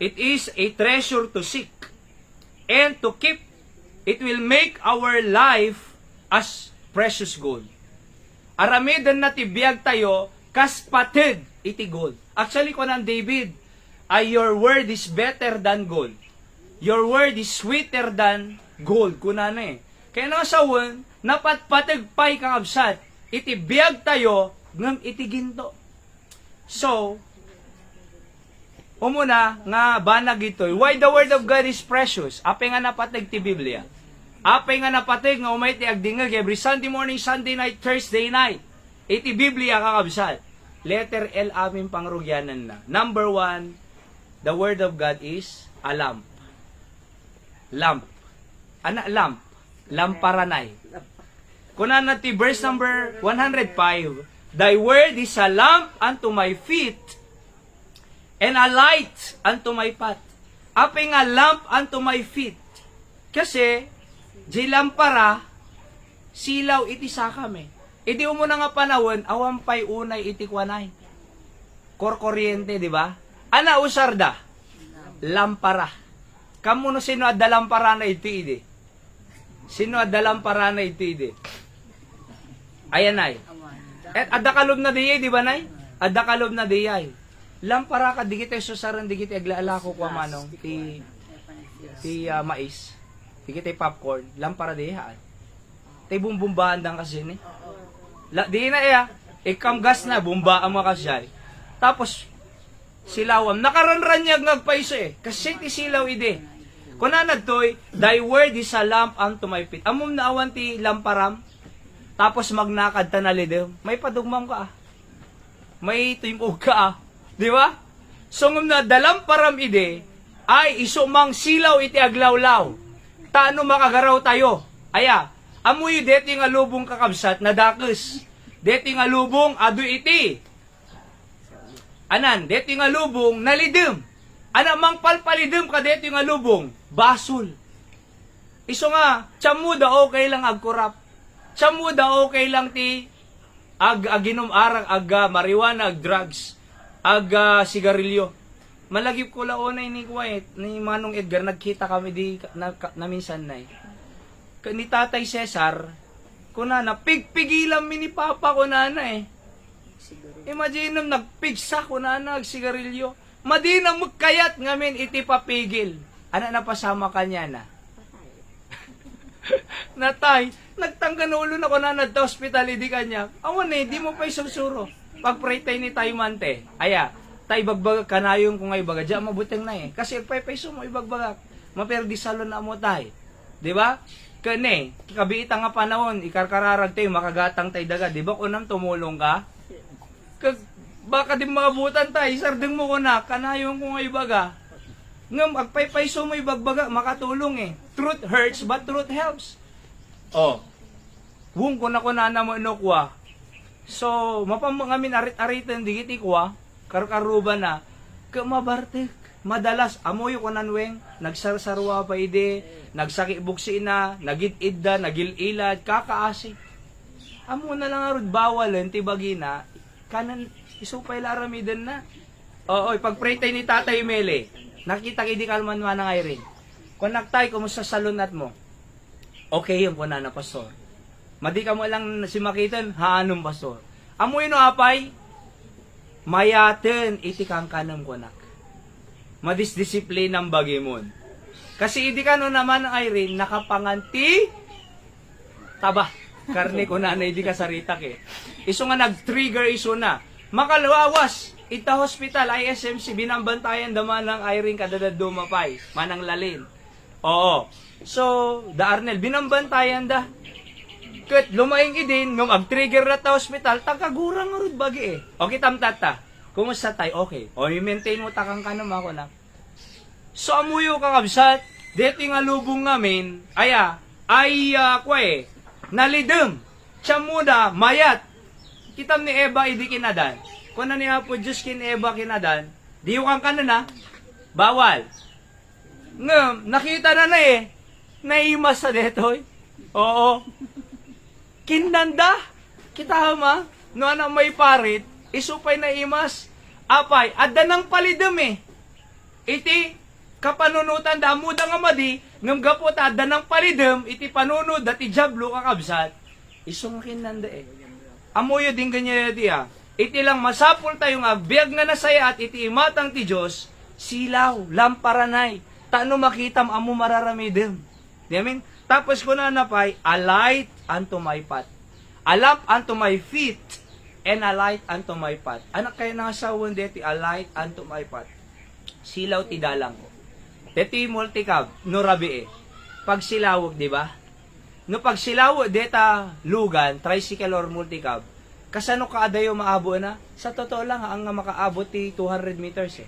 It is a treasure to seek and to keep. It will make our life as precious gold. Aramidan na tibiyag tayo, kas patid iti gold. Actually, ko ng David, your word is better than gold. Your word is sweeter than gold. Kunana Kaya nga sawon, napatpatid pa'y kakabsat, iti biyag tayo, ngam iti ginto. So, umuna nga banag ito, why the word of God is precious? Apay nga napatid ti Biblia. Apay nga napatid nga umay ti agdingag every Sunday morning, Sunday night, Thursday night. Iti Biblia kakabsat. Letter L aming pangrugyanan na. Number 1, the word of God is a lamp. Lamp. Lamp. Lamparanay. Kunana ti verse number 105, thy word is a lamp unto my feet and a light unto my path. Apay nga lamp unto my feet. Kasi, di lampara, silaw iti sakam Iti mo na nga panahon, awampay unay iti kwanay. Korkoryente, di ba? Ana usarda? Lampara. Kamu no sino adda lampara na iti ide? Sino adda lampara na iti ide? Ayan ay. At adda kalob na diyay, di ba nay? Adda kalob na diyay. Lampara ka, di kita susaran, di kita aglaala ko kwa manong, ti mais. Di kita popcorn. Lampara diyay. Tay bumbumbahan dang kasi ni. Di na ikam gas na, bumba ang mga kasyay. Tapos, silawam. Nakaranranyag ngagpaiso kasi ti silaw ide. Kunanad to'y, thy word is a lamp unto my feet. Amom na awan ti lamparam. Tapos magnakad tanalidem. May padugmam ka May tuimog ka Di ba? So ngum na dalamparam ide, ay isumang silaw iti aglawlaw. Taano makagaraw tayo? Amoy deti nga lubong kakabsat na dakes. Deti nga lubong adu iti. Anan, deti nga lubong nalidem. Ana mang palpalidem ka deti nga lubong basol. Iso nga, tsamuda okay lang agkurap. Tsamuda okay lang ti aginom arang, marijuana, ag drugs, sigarilyo. Malagip ko laonay ni Kuwait, ni Manong Edgar, nagkita kami di na minsan na ni Tatay Cesar, kunana, pigpigilan mi ni Papa kunana Imagine nagpigsa kunana, sigarilyo. Madina magkayat ngamin iti papigil. Ana napasama kanya na. Natay, nagtanggan ulo na kunana sa hospital idi kanya. Awan di mo pa isusuro. Pag-pray tayo ni tayo mante. Aya, tay bagbagak kanayong kung ay baga, diyan mabuting na Kasi pay-payso mo ibagbagak. Maperdi salon na mo tay. Di ba? Kani, kabiita nga panahon, ikarkararag tayo, makagatang tayo daga. Di ba kunam tumulong ka? Baka di maabutan tayo, sardeng mo ko na, kanayong kung ay baga. Ngam, agpay-payso mo ibagbaga, makatulong Truth hurts, but truth helps. Wung ko na mo inokwa. So, mapamangamin arit-aritan digiti kwa, karkaruba na, mabartik. Madalas, amoy ko nanweng, nagsarsarwa pa ide, nagsakibuksi na, nagitidda, nagililad, kakaasi. Amo na lang arud bawalan, tibagina, kanan, isupay laramidan na. Pag-pray tayo ni Tatay Mele, nakita kidi kalman manang Irene. Kung naktay, kumusta sa lunat mo? Okay yun po na pastor. Madi ka mo lang si makitan, haanong pastor. Amoy no apay, mayaten iti kang kanam ko nak. Madisdisiplin ang bagimon. Kasi hindi ka no naman ang Irene, nakapanganti, taba, karne ko na hindi ka saritak Iso nga nag-trigger iso na. Makalawas, ita hospital, ISMC, binambantayan daman ng Irene kadadad dumapay, manang lalin. So, da Arnel, binambantayan da. Kat lumaing idin, nung ag-trigger na ta hospital, tagagurang nga bagi Okay, tamtata. Kumusta tayo? Okay. I-maintain mo takang kanam ako na. So, amuyo kakabsat, dito nga lubong namin, nalidem. Siya muna, mayat. Kitam ni Eva, idi kinadan. Kung na niya po Diyos kin Eva kinadan, di yung kang na, bawal. Ngam, nakita na naimas sa detoy. Oo. Kindanda, kita ma, no na may parit, isupay na imas, apay, adda ng palidem Iti, kapanunutan damo da nga madi, ngam gapot adda ng palidem, iti panunod, dati jablo kakabsat, isong kindanda Amoyo din ganyan diya. Iti lang masapul tayong agbiag nga nasaya at iti imatang ti Diyos, silaw, lamparanay, tano makitam amo mararamidem. Di amin? Tapos ko na napay, a light unto my path. A lamp unto my feet, and a light unto my path. Anak kayo nga sawon deti, a light unto my path. Silaw ti dalang ko. Deti multicab, no rabi Pag silawog, di ba? No pag silawog, deta lugan, tricycle or multicab, kasano kaadayo maabo na? Sa totoo lang, ang makaabot ti 200 meters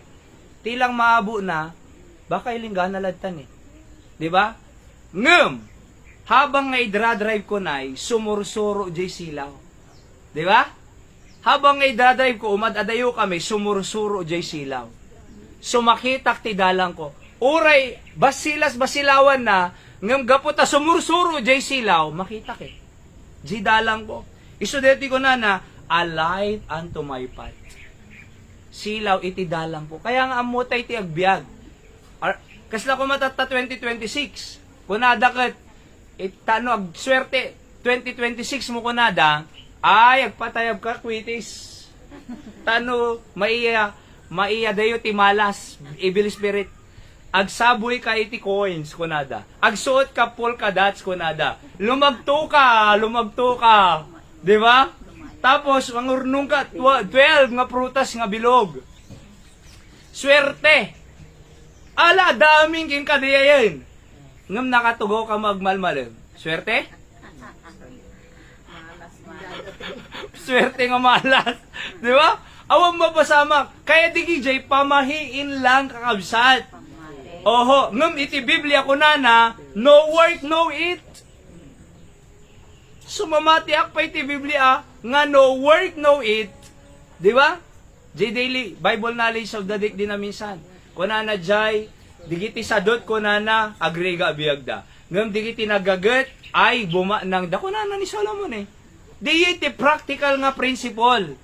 Tilang maabo na, baka ilinggana ladtan Di ba? Ngem, habang nga idra-drive ko sumursuro jay silaw. Di ba? Habang nga idra-drive ko, umadadayo kami, sumursuro jay silaw. Sumakitak ti dalang ko. Uray, basilawan na, ngem gaputa sumursuro jay silaw, makitak Jay dalang ko. Iso deti ko na, a light unto my path. Silaw iti dalang ko. Kaya nga amutay ti agbiag. Kasla ko matata 2026. Kunada kat, ag swerte, 2026 mo kunada, ay, agpatayab ka, kwitis. Tano, maiya dayo ti malas, evil spirit. Agsaboy ka iti coins, kunada. Agsuot ka polka dots, kunada. Lumagto ka. Di ba? Tapos, mangurnong ka, 12 nga prutas nga bilog. Swerte. Ala, daming king kadiyayin. Ngam nakatugaw ka magmalmalim. Swerte? Swerte nga malas. Di ba? Awang mapasamak. Kaya di kijay, pamahiin lang kakabsat. Oho, ngam iti Biblia ko na, no work, no eat. Sumamati akpa iti Biblia, nga no work, no eat. Di ba? Jay daily, Bible knowledge of the day din na minsan. Kunana jay, digiti sadot kunana, agrega biagda. ngam di kiti nagagat, ay buma ng dako na ni Solomon eh. Di iti practical nga principle.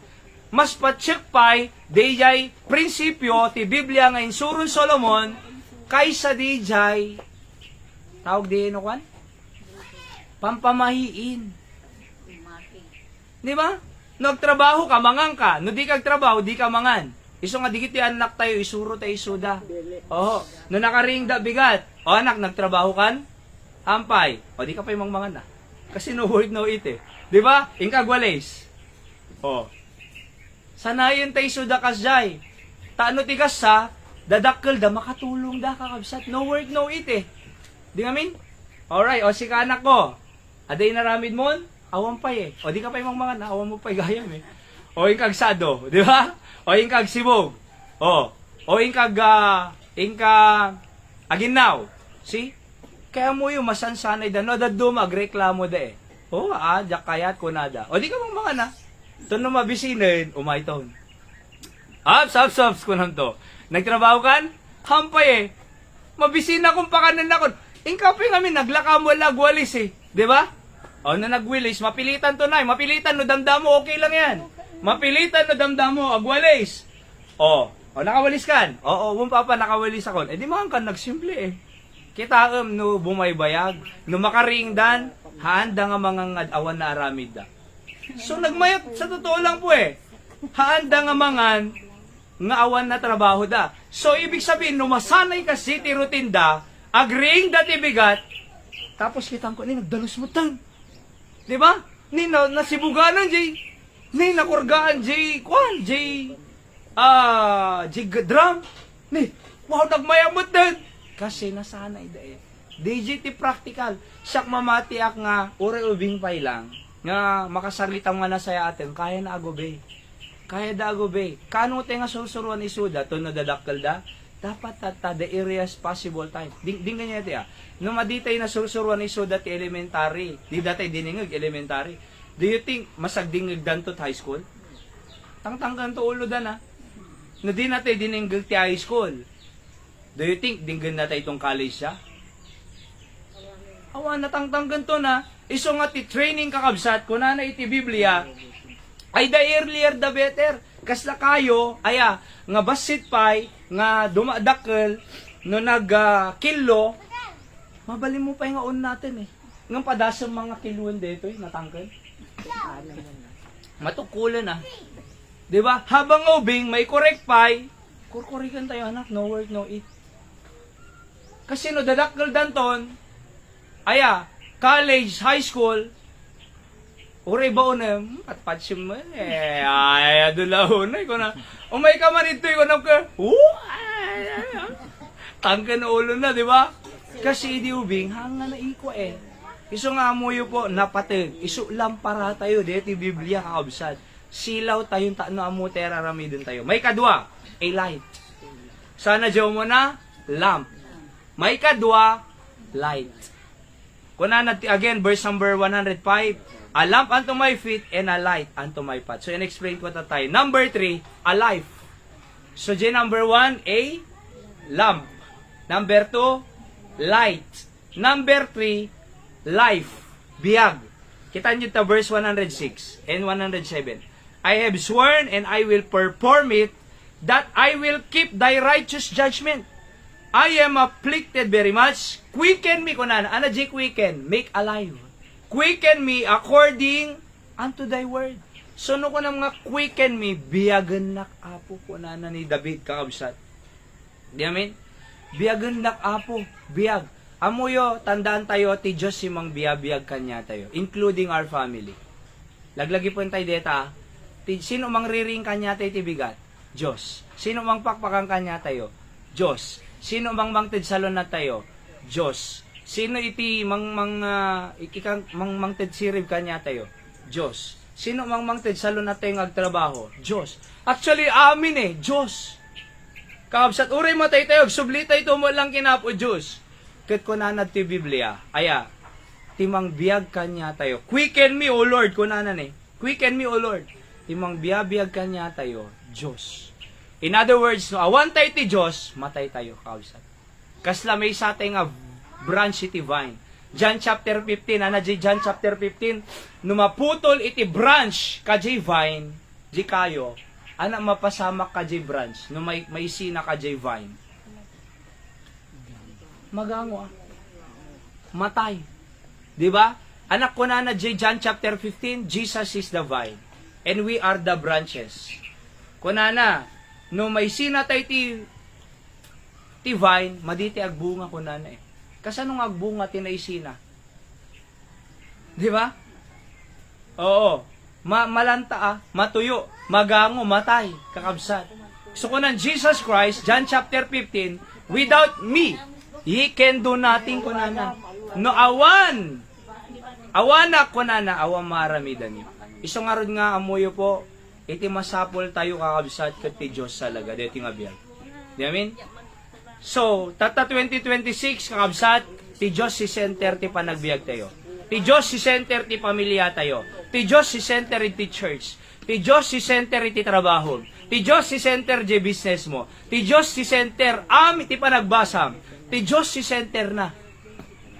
Mas patsik pa'y, di jay prinsipyo ti Biblia nga insurun Solomon, kaysa di jay, tawag di ano kwan? Pampamahiin. Di ba? Nagtrabaho ka, mangang ka. No di kag trabaho, di ka mangan. Iso nga di kiti anak tayo, isuro tayo isuda. Oo. No nakaring da bigat. O anak, nagtrabaho kan? Ampay. O di ka pa yung mangmangan na. Kasi no work, no eat eh. Di ba? Ingkag walays. O. Sanayin tayo isuda kasjay. Taano ti sa, dadakkel da, makatulong da kakabsat. No work, no eat eh. Di nga min? Alright, o si anak ko. Aday naramid mon? Awan pa eh. O di ka pa yung mga na, awan mo pa gayam eh. O yung kag sado, di ba? O yung kag sibog. O yung kag, aginaw. See? Kaya mo yung masansanay da, no, daddo magreklamo da eh. Jak kayat ko nada. O di ka mga na. Ito na mabisinin, umaiton. Ups, ko nam to. Nagtrabaho kan? Hampay eh. Mabisin akong pakanan ako. Ingkapi kami, naglakamo lagwalis eh. Di ba? O na nagwilis, mapilitan to na. Mapilitan no damdamo, okay lang yan. Mapilitan no damdamo, agwalis. O nakawalis kan? Oo, papa nakawalis ako. Eh di man kan nagsimple eh. Kita no bumaybayag, no makaringdan, haanda nga mga ngadawan na aramid da. So nagmayot, sa totoo lang po eh. Haanda nga mangan, nga awan na trabaho da. So ibig sabihin, no masanay ka city routine da, agring dati bigat, tapos kitang ko, nagdalos mo tan. Di ba? Nasibuganan, Jay. Nakurgaan, Jay. Kwan, Jay. Jay drum. Wow, nagmayamot din. Kasi nasanay da eh. DJT practical. Siyak mamatiak nga, ure ubing pay lang. Nga makasalita nga na saya atin, kaya na agobe. Kaya da agobe. Kano te nga susuruan isuda, to nadadakkel da, dapat the areas possible time. Ding ganyan ito ya. No maditay na susuruan isuda ti elementary. Di datay diningag elementary. Do you think masagdingag dan to high school? Tangtanggan to ulo dan ha. No di natay diningag ti high school. Do you think dinggan natay itong college siya? Awan na tangtanggan to na. Iso nga ti training kakabsat, kung na iti Biblia, ay the earlier the better. Kasla kayo, nga basit pay, nga dumadakkel, no nagkilo, mabalin mo pa yung on natin eh. Nga padasang mga kiluan dito eh, natangkel. Matukulan ah. Diba? Habang ubing, may correct pay, kurkurikan tayo anak, no work, no eat. Kasi no dadakkel danton, college, high school, ure ba una, at patsim mo, adulaho na, ko na, umay ka man ito, ko na, tangka na ulo na, di ba? Kasi di ubing, hanga na iko eh. Iso nga mo yun po, napatig, iso lampara tayo, di Biblia kakabsad. Silaw tayong taano amo teraramidin tayo. May kadwa, a light. Sana jaw mo na, lamp. May kadwa, light. Kunana, again, verse number 105, a lamp unto my feet and a light unto my path. So, in-explain ko ito tayo. Number 3, a life. So, number 1, a lamp. Number 2, light. Number 3, life. Biyag. Kita nyo ito, verse 106 and 107. I have sworn and I will perform it, that I will keep thy righteous judgment. I am afflicted very much. Quicken me, kunan. Ano di quicken? Make alive. Quicken me according unto thy word. So, no ko na mga quicken me, biyagan nak apo kunan ni David kakabsat. Di amin? Biyagan nak apo. Biyag. Amuyo, tandaan tayo, ti Diyos simang biyabiyag kanya tayo. Including our family. Laglagi po tayo deta. Sino mang riring kanya tayo ti bigat? Diyos. Sino mang pakpakan kanya tayo? Diyos. Sino mang mangted salon na tayo? Diyos. Sino iti mangted sirib kanya tayo? Diyos. Sino mangted salon na tayo agtrabaho? Diyos. Actually, amin eh, Diyos. Kaabsat, uray mo tayo, sublita ito mo lang kinapo, Diyos. Kat kunanad ti Biblia, timang biyag kanya tayo. Quicken me, O Lord, kunanan eh. Quicken me, O Lord. Timang biyag kanya tayo, Diyos. In other words, no, awan tayo ti Diyos, matay tayo, kausap. Kasla may sa tayo nga branch iti vine. John chapter 15, John chapter 15, numaputol iti branch kajay vine, di kayo, mapasamak kajay branch, no may sina kajay vine. Magango matay. Di ba? Anak ko na John chapter 15, Jesus is the vine, and we are the branches. Kunana, no may sina tayo ti vine, maditi agbunga kunana eh. Kasanong agbunga tinaysina? Di ba? Oo. Malanta matuyo, magango, matay, kakabsat. So kunan Jesus Christ, John chapter 15, without me, ye can do nothing kunana. No awan kunana, awan maramidan niyo. Isang arod nga amuyo po, iti masapol tayo kakabsat kat ti Diyos salaga, dito nga biyag. Di amin? So, tata 2026, kakabsat, ti Diyos si center ti panagbiag tayo. Ti Diyos si center ti pamilya tayo. Ti Diyos si center ti church. Ti Diyos si center ti trabaho. Ti Diyos si center di business mo. Ti Diyos si center ti panagbasam. Ti Diyos si center na.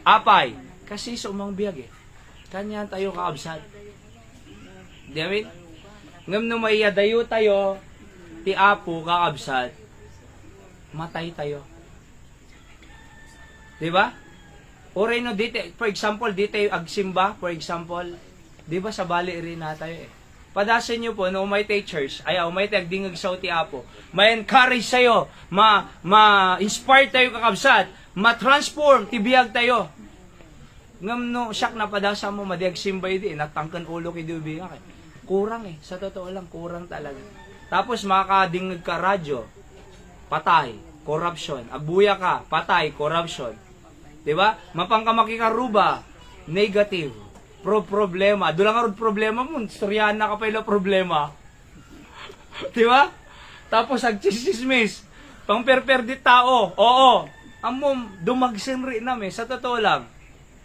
Apay, kasi sumang biag eh. Kanya tayo kakabsat. Di amin? Ngam no may dayo tayo, ti Apo kakabsat, matay tayo. Di ba? Oray no, for example, dito agsimba, for example, di ba sa bali rin na tayo eh. Padasin nyo po, no may tayo church, may tayo agdingag sa ti Apo, may encourage sa'yo, ma-inspire tayo kakabsat, ma-transform, tibiyag tayo. Ngam no, siyak na padasa mo, madiag simbay di, natangkan ulo kay Dubing eh. Kurang eh, sa totoo lang, kurang talaga. Tapos makakadingag ka radyo, patay, corruption. Agbuya ka, patay, corruption. 'Di ba? Mapangkamaki ka ruba, negative. Problema. Dulang arod problema mo, storyana ka pa ilo problema. 'Di ba? Tapos agchismis, pangperper di tao. Oo. Amom dumagsen ri nami sa totoo lang.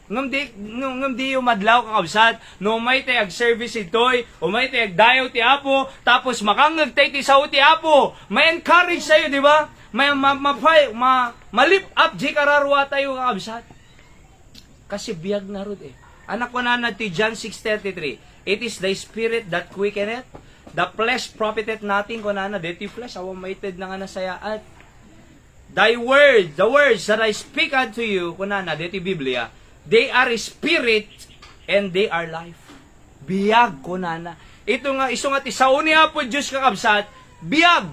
Ngam di yung madlaw kakabsat, no may tayag service itoy, o may tayag dayaw ti Apo, tapos makangag tayo ti sao ti Apo, may encourage sa'yo, di ba? May malip up, di kararwa tayo kakabsat. Kasi biyag na rod eh. Anak ko na ti John 6:33, it is the spirit that quickeneth, the flesh profiteth nothing, ko na deti flesh, awang maited na nga nasayaat. Thy word, the words that I speak unto you, ko na deti Biblia, they are spirit and they are life. Biyag ko nana. Ito nga, iso nga tisao niya po Diyos kakabsat, biyag.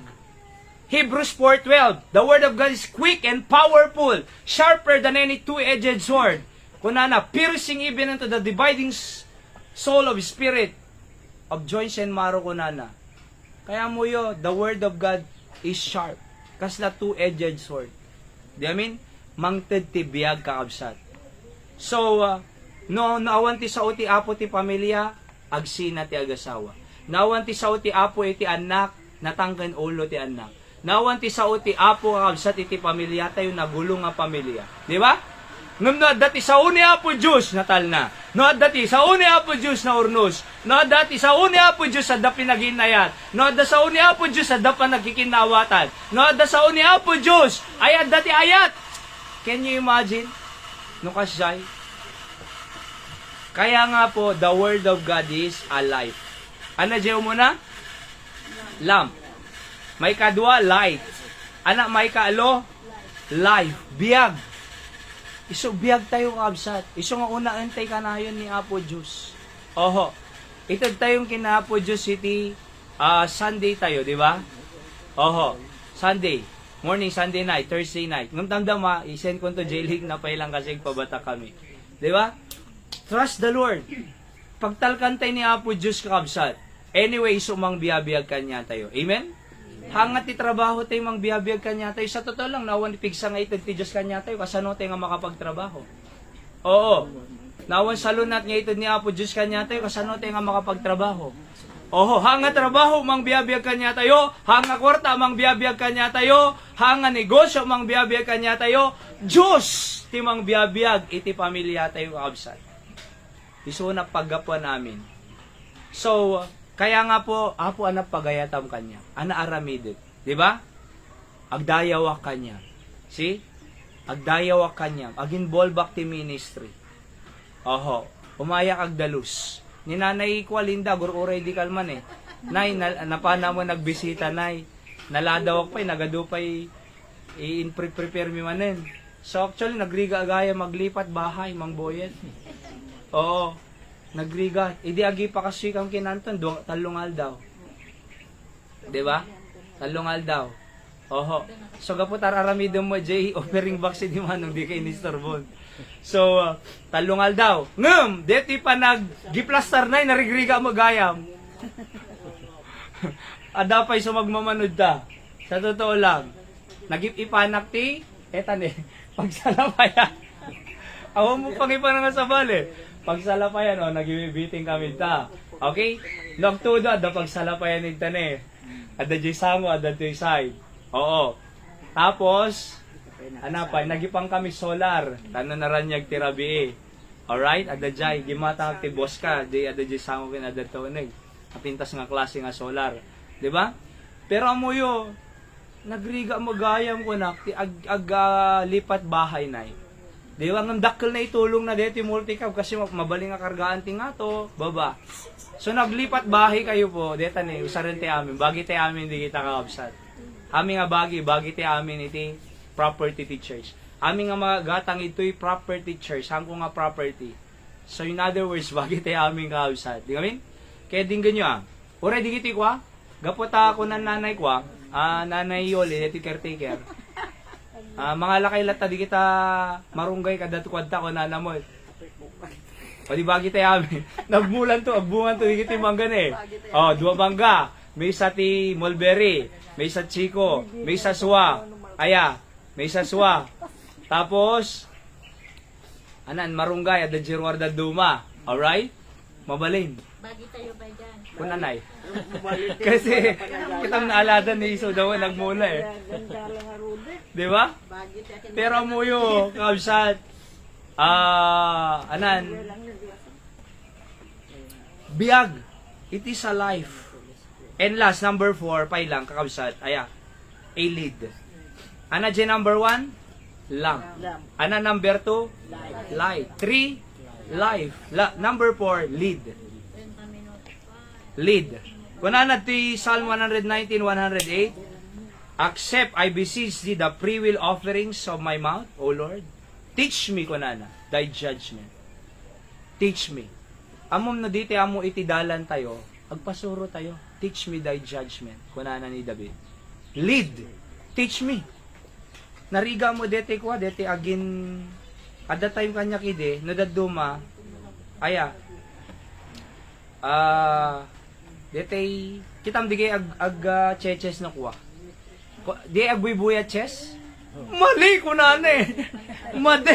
Hebrews 4:12, the word of God is quick and powerful, sharper than any two-edged sword. Kunana, piercing even into the dividing soul of spirit, of joints and marrow kunana. Kaya mo yo, the word of God is sharp. Kasla two-edged sword. Di amin? Mangted ti biyag kakabsat. So, naawan ti sao ti Apo ti pamilya, agsina ti agasawa. Naawan ti sao ti Apo iti anak, natangkan ulo ti anak. Naawan ti sao ti Apo kakabsat iti pamilya tayo, nagulong nga pamilya. Di ba? Ngam no dati sao ni Apo Diyos, natal na. No dati sao ni Apo Diyos na urnos. No dati sao ni Apo Diyos sa dapi naghinayat. No dati sao ni Apo Diyos sa dapan nagkikinawatan. No dati sao ni Apo Diyos, ayat dati ayat. Can you imagine? No kasay. Kaya nga po, the word of God is alive. Ano diyo muna? Lamp. May kadwa, light. Anak, may kaalo? Life. Biyag. Iso biyag tayo kabsat. Iso nga una antay kanayon ni Apo Diyos. Oho. Ito tayong kina Apo Diyos iti Sunday tayo, di ba? Oho. Sunday. Morning, Sunday night, Thursday night. Ngam damdama, isend ko to jailing na pailang kasi pabata kami. Di ba? Trust the Lord. Pagtalkantay ni Apo Diyos kakabsat. Anyway, sumang biyabiyag kanya tayo. Amen? Hangat ti trabaho tayo mang biyabiyag kanya tayo. Sa totoo lang, nawan pigsa nga itag ti Diyos kanya tayo. Kasano tayo nga makapagtrabaho. Oo. Nawan salunat nga itag ni Apo Diyos kanya tayo. Kasano tayo nga makapagtrabaho. Oho, hanga trabaho mang biyabiyag kanya tayo, hanga kwarta mang biyabiyag kanya tayo, hanga negosyo mang biyabiyag kanya tayo, Diyos ti mang biyabiyag iti pamilya tayo kakabsat. Iso na paggapuan namin. So, kaya nga po, Apo anak pagayatam kanya, ana aramidit, di ba? Agdayawak kanya. See? Agdayawak kanya, agin-involve back ti ministry. Oho, umaya kag dalus. Ni nanay ko Linda, gururay di kalman eh. Nay, napana mo nagbisita, nay. Naladawak pa'y, nagadupay, i-prepare mi manen. So actually, nagriga-agaya maglipat bahay, Mang Boyet. Oo, nagriga. Idi agi pa kasi kang kinanton, talungal daw. Diba? Talungal daw. Oho. So gapot araramidom mo, Jay, offering box di manong di kay ni Storbon. So, talungal daw. Ngem, deti pa nag-giplastar na, narigriga mo gayam. Adapay sa magmamanod ta. Sa totoo lang, nag-ipanak ti, etan eh, pagsalapayan. Awa mo pang ipanang sa bali. Pagsalapayan, nag-ibibiting kami ta. Okay? Lagtudo, ada pagsalapayan nita eh. Ada jay samo, ada jay side. Oo. Tapos, anapay, nagipang kami solar. Tano na ranyag tirabi eh. Alright? Ada jay, gimata ti boss ka. Ada jay samo kin ada tonig. Kapintas nga klase nga solar. Diba? Pero amuyo, nagriga magayam ko na, lipat bahay na eh. Diba? Ang dakkel na itulong na dito multicab kasi mabaling nga kargaan ti nga to, baba. So naglipat bahay kayo po, dito na usarin ti amin, bagi ti amin di kita kaabsat. Amin nga bagi ti amin iti property teachers. Amin nga mga gatang ito'y property church, hangko nga property. So in other words, bagi ti amin kaabsat. Di kami? Kaya din ganyo Ure di kiti kwa? Gapota ako ng nanay kwa, nanay Yoli, dito caretaker. Mga lakay lata di kita marunggay kadat kwadta ko nanamot. O di bagi tayo amin. Nagmulan to, agbungan to, di kita manggan eh. O, 2 bangga. May isa ti mulberry, may isa chiko, may isa suwa. Aya, may isa suwa. Tapos, marunggay, ada jirwarda duma. Alright? Mabalin. Bagi tayo ba dyan? Kunanay. Kasi, kitang naalada ni Iso daw nagmula eh. Di ba? Pero mo yun, kabsat, biyag. It is a life. And last, number 4, pay lang, kakabsat, a lead. Ana dyan number 1? Lamp. Ana number 2? Light. 3? Life. Number 4, lead. Lead. Kunana ti Psalm 119, 108, accept, I beseech thee, the free will offerings of my mouth, O Lord. Teach me, kunana, thy judgment. Teach me. Amom na dito, amo itidalan tayo, agpasuro tayo. Teach me thy judgment, kunana ni David. Lead. Teach me. Nariga mo dete kwa, dete agin, at that time kanya kide, nadaduma, dete, kitam di kay cheches na kuha. Di agbuy-buya ches? Mali ko na Madi.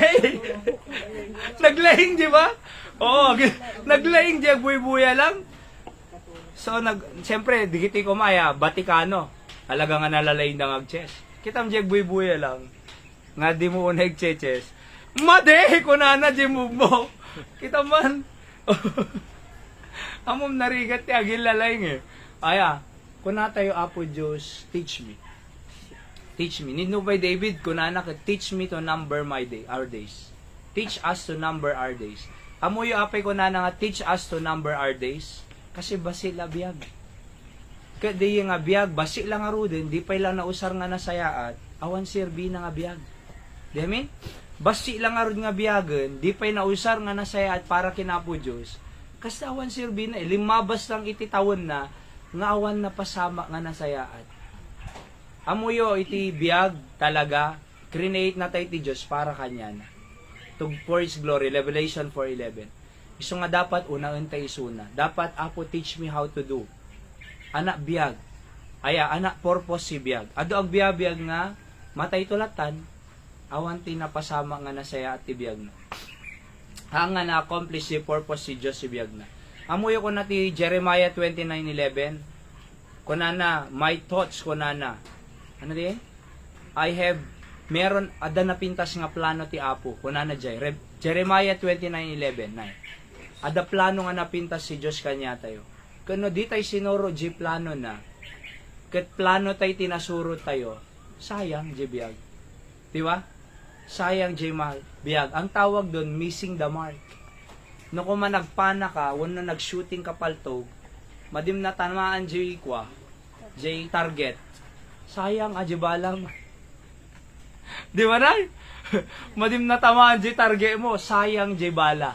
Naglaying, di ba? Oo, naglaying di agbuy-buya lang. So, siyempre, di kiti ko maya, Vaticano. Alaga nga nalalayin na ag-ches. Kitam di agbuy-buya lang. Nga di mo unay cheches. Madi ko na di move mo. Kita man. Amom narigat ti agil lalayng eh. Kuna tayo Apo Diyos, teach me. Teach me. Nino by David, kunana ka, teach me to number our days. Teach us to number our days. Amo yung apay kunana nga, teach us to number our days. Kasi basi la biyag. Kadi nga biyag, basi lang nga rudin, di pa ilang nausar nga nasayaat, awan sirbi na nga biyag. Di amin? Basi lang nga rudin nga biyagan, di pa nausar nga nasayaat para kinapo Diyos. Kasi awan sirbi na, limabas lang ititawon na, nga awan na pasama nga nasayaat. Amuyo iti biyag talaga, create na tayo ti Diyos para kanya na. To for His glory, Revelation 4:11. Iso nga dapat unang tayo suna. Dapat Apo teach me how to do. Anak biyag. Anak purpose si biyag. Ado ang biyag nga, matay tulatan, awan ti napasama nga nasaya at ti biyag na. Hanga na-accomplish si purpose si Diyos si biyag na. Amuyo ko na ti Jeremiah 29:11. Kunana, my thoughts kunana. Ano di? Meron ada na pintas nga plano ti Apo. Kunana jay. Jeremiah 29:11. Ada plano nga napintas si Diyos kanya tayo. Kano di tayo sinuro di plano na. Kat plano tayo tinasuro tayo. Sayang di biyag. Di ba? Sayang di biyag. Ang tawag doon, missing the mark. no kung managpana ka, wano nag-shooting ka paltog, madim na tamaan jay kwa, jay target. Sayang, aji balang. Di ba na? Madim na tamaan jay target mo, sayang jay bala.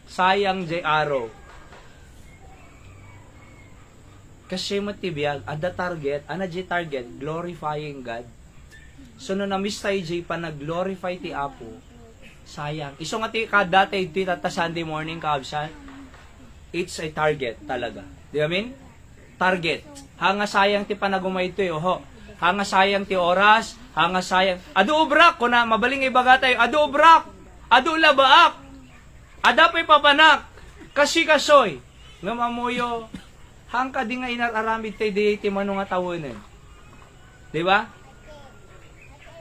Sayang jay arrow. Kasi matibiyag, ada target, ana jay target, glorifying God. So no na-miss tayo jay pa nag-glorify ti Apo, sayang. Iso nga ti kadate iti tata Sunday morning kaabsan, it's a target talaga. Di ba min? Target. Hanga sayang ti panagumay ito oho. Hanga sayang ti oras, hanga sayang. Adu ubrak, kuna mabaling ibaga tayo, adu ubrak, adu labaak, adapay papanak, kasi kasoy, ngamamuyo, hangka di nga inararamid tayo di ti manong nga tawonin. Di ba?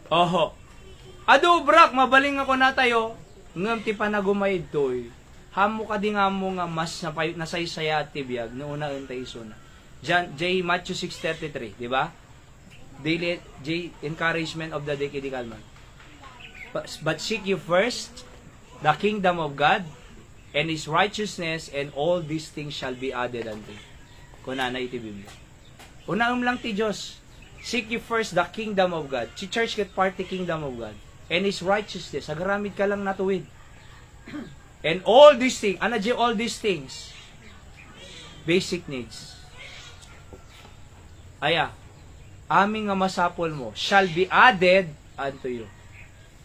Oho. Adu ubrak, mabaling ako na tayo, ngam ti panagumay ito'y, hamo ka di nga mo nga mas nasaysaya at tibiyag, noon na tayo isuna. J. Matthew 6:33, di ba? Daily J. Encouragement of the day kidi kalman. But seek you first the kingdom of God and His righteousness, and all these things shall be added unto you. Kunana iti Biblia. Unaam lang ti Diyos. Seek you first the kingdom of God. Si church get party kingdom of God. And His righteousness. Agaramid ka lang natuwid. And all these things. Ano di all these things? Basic needs. Aya. Aming nga masapol mo shall be added unto you.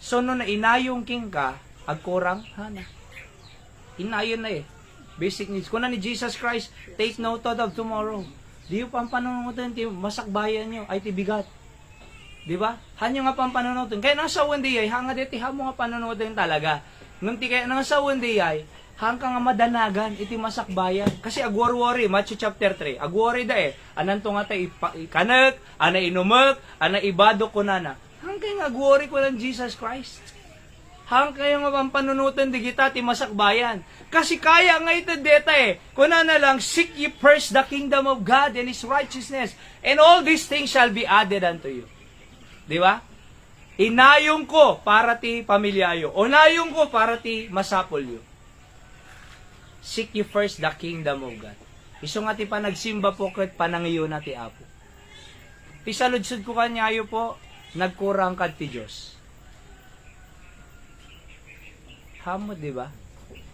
So, no na inayong king ka, agkurang, hana. Inayon na eh. Basic needs. Kung na ni Jesus Christ, take no thought of tomorrow. Di yung pampanunutin, masakbayan nyo, ay tibigat. Di ba? Hanyo nga pampanunutin. Kaya nasa one day ay, hanga deti hamo nga panunutin talaga. Nung ti kaya nasa one day ay, hangka nga madanagan, iti masakbayan. Kasi agwar-wari, Matthew chapter 3, agwari da eh. Anan to nga tayo ikanak, ana inumak, ana ibado ko na. Hangka nga agwari ko ng Jesus Christ. Hangka nga pampanunutin di kita, ti masakbayan. Kasi kaya nga ito deta eh. Kuna na lang, seek ye first the kingdom of God and His righteousness, and all these things shall be added unto you. Di ba? Inayong ko para ti pamilyayo. Unayong ko para ti masapolyo. Seek ye first the kingdom of God. Iso nga ti panagsimba po ket panangiyo na ti Apo. Ti saludsod ko kanyayo po, nagkurang kad ti Diyos. Hamo, di ba?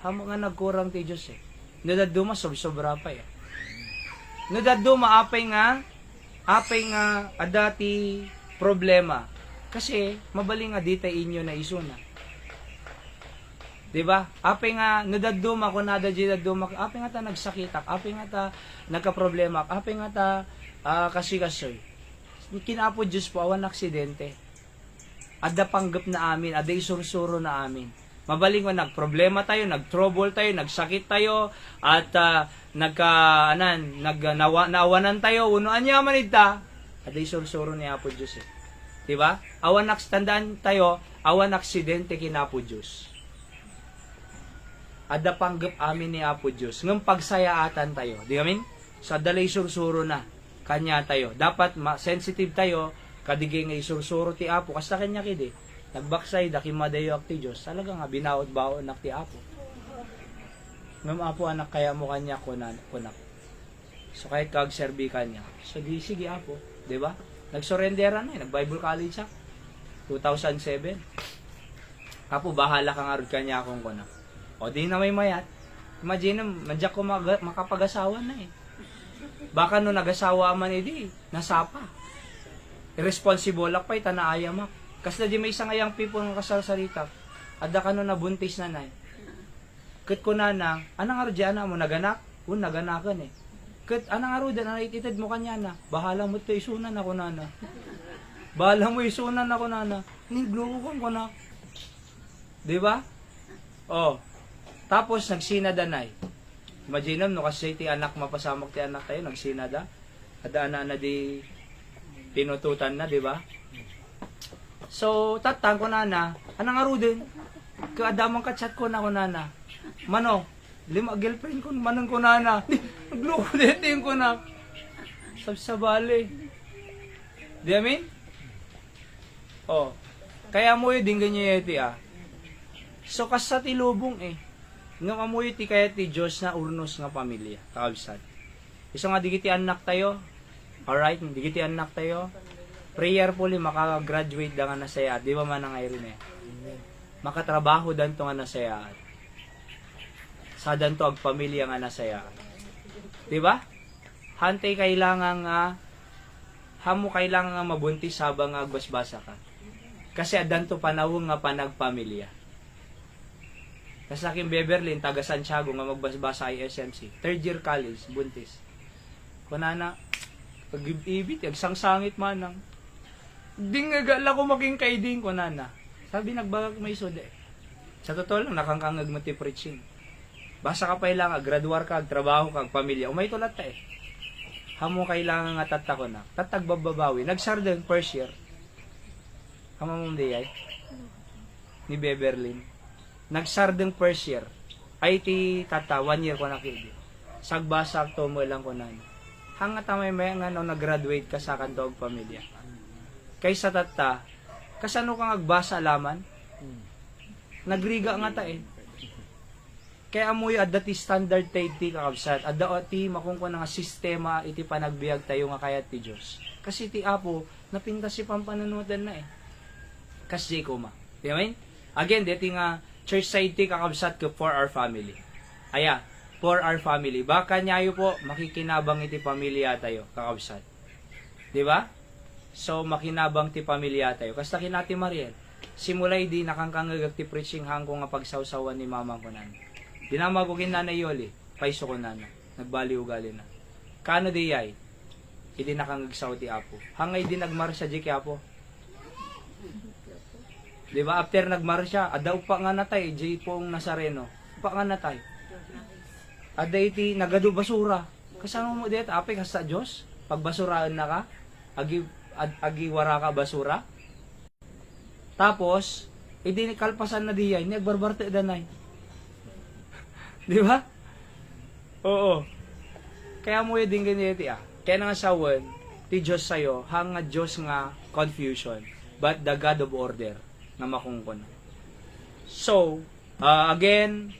Hamo nga nagkurang ti Diyos eh. Nadaduma, sobra pa eh. Nadaduma, apay nga, adati problema. Kasi, mabaling nga dita inyo na isuna. Diba? Apay nga, nadaduma ko nada di daduma, apay nga ta nagsakitak, apay nga ta nagka-problema, apay nga ta kasi-kasoy. Kinapo Diyos po, awan aksidente. Ada panggap na amin, ada isursuro na amin. Mabaling ko, nagproblema tayo, nagtrouble tayo, nagsakit tayo, at naawanan tayo, unoan niya manita, ada isursuro ni Apo Diyos eh. Diba? Awan tandaan tayo, awan aksidente kinapo Diyos. Ada panggap amin ni Apo Diyos. Ngam pagsayaatan tayo. Di amin? Sa dalay sursuro na. Kanya tayo. Dapat sensitive tayo. Kadigay nga isursuro ti Apo. Kasta kanya kidi. Nagbaksay, daki madayo ak ti Diyos. Talaga nga, binaot-baon nak ti Apo. Ngam Apo, anak, kaya mo kanya kunak. So, kahit kag-serbi kanya. So, sige Apo. Di ba? Nagsurrendera na eh. Nag-Bible College siya. 2007. Apo, bahala kang arod kanya akong kunak. O di na may mayat. Imagine, madyak ko makapag-asawa na eh. Baka no nag-asawa man edi, nasapa. Irresponsible ak pa'y tanaayamak. Kasi di may isang ayang people ng kasalsalita. Ada ka no nabuntis na na eh. Kat ko na anang aro dyan mo naganak? Naganakan eh. Kat anang aro dyan, ititid mo kanya na. Bahala mo ito, isunan ako na. Bahala mo, isunan ako na. Nigluko ko na. Diba? Oh. Tapos, nagsinada-nay. Imagine no, kasi ti anak, mapasamok ti anak tayo, nagsinada. Ada na di tinututan na, di ba? So, tatang ko anang aro din. Kaadamang kachat ko na ko nana. Mano, 5 girlfriend ko, manon ko nana. Nagloko dating ko na. Sabsabali. Di amin? Oh. Kaya mo yung dinggan niya yeti ah. So, kasati lubong eh. Nga amuyo ti kaya ti Diyos na urnos nga pamilya, kakabsat. Iso nga digiti anak tayo, alright, digiti anak tayo, prayerfully maka-graduate da nga nasaya, di ba man ang iron eh. Makatrabaho danto nga nasaya. Sa danto ag pamilya nga nasaya. Di ba? Hantay kailangan nga, hamo kailangan nga mabuntis habang agbasbasa ka. Kasi adanto panahon nga panagpamilya. Kasi aking Beverly, taga Santiago nga magbasbasa ay SMC. Third year college, buntis. Kunana, pag-ibit, agsangsangit manang. Di nga gala ko making kaiding, kunana. Sabi, nagbagag may soda eh. Sa totoo lang, nakangkangag mo ti preaching. Basa ka pa ilang, graduar ka, trabaho ka, pamilya. Umay tulat ta eh. Hamo kailangan nga tatako na. Tatagbababawi. Nagsardeng first year. Hamo mong day ay? Ni Beverly. Nagsardeng first year. Ay ti tata, 1 year ko nakidi. Sagbasag to mo lang ko na. Hanga tamay may nga no nag-graduate ka sa kantog pamilya. Kaysa tata, kasano kang agbasa alaman? Nagriga nga ta eh. Kaya amoy adda ti standard tayo ti kakabsat. Adda ti makungko nga sistema iti panagbiag tayo nga kayat ti Diyos. Kasi ti Apo, napintas si pampanunutan na eh. Kasi ko ma. Di ba? Again, dito nga church side ti kakabsat ko for our family. Aya, for our family. Baka nyayo po, makikinabang iti pamilya tayo, kakabsat. Di ba? So, makinabang ti pamilya tayo. Kasta kinati Mariel, simulay di nakangkangagag ti preaching hangko nga pagsawsawan ni mamang ko nan. Dinama ko kin Nanay Yoli, paiso ko nana, nagbaliw gali na. Kano di ay, hindi nakangagsaw ti Apo. Hangay di nagmarsya di ki Apo. Di ba, after nagmarsya, adaw pa nga natay, di pong Nazareno. Pa nga natay. Ada iti nagado basura. Kasama mo dito, ape ka sa Diyos? Pagbasuraan na ka, agi wara ka basura. Tapos, hindi kalpasan na diya, hindi agbarbarte danay. Di ba? Oo. Kaya mo yung din ganyan Kaya nga sawan, ti Diyos sa'yo, hanga Diyos nga confusion, but the God of order, na makungkon. So, again,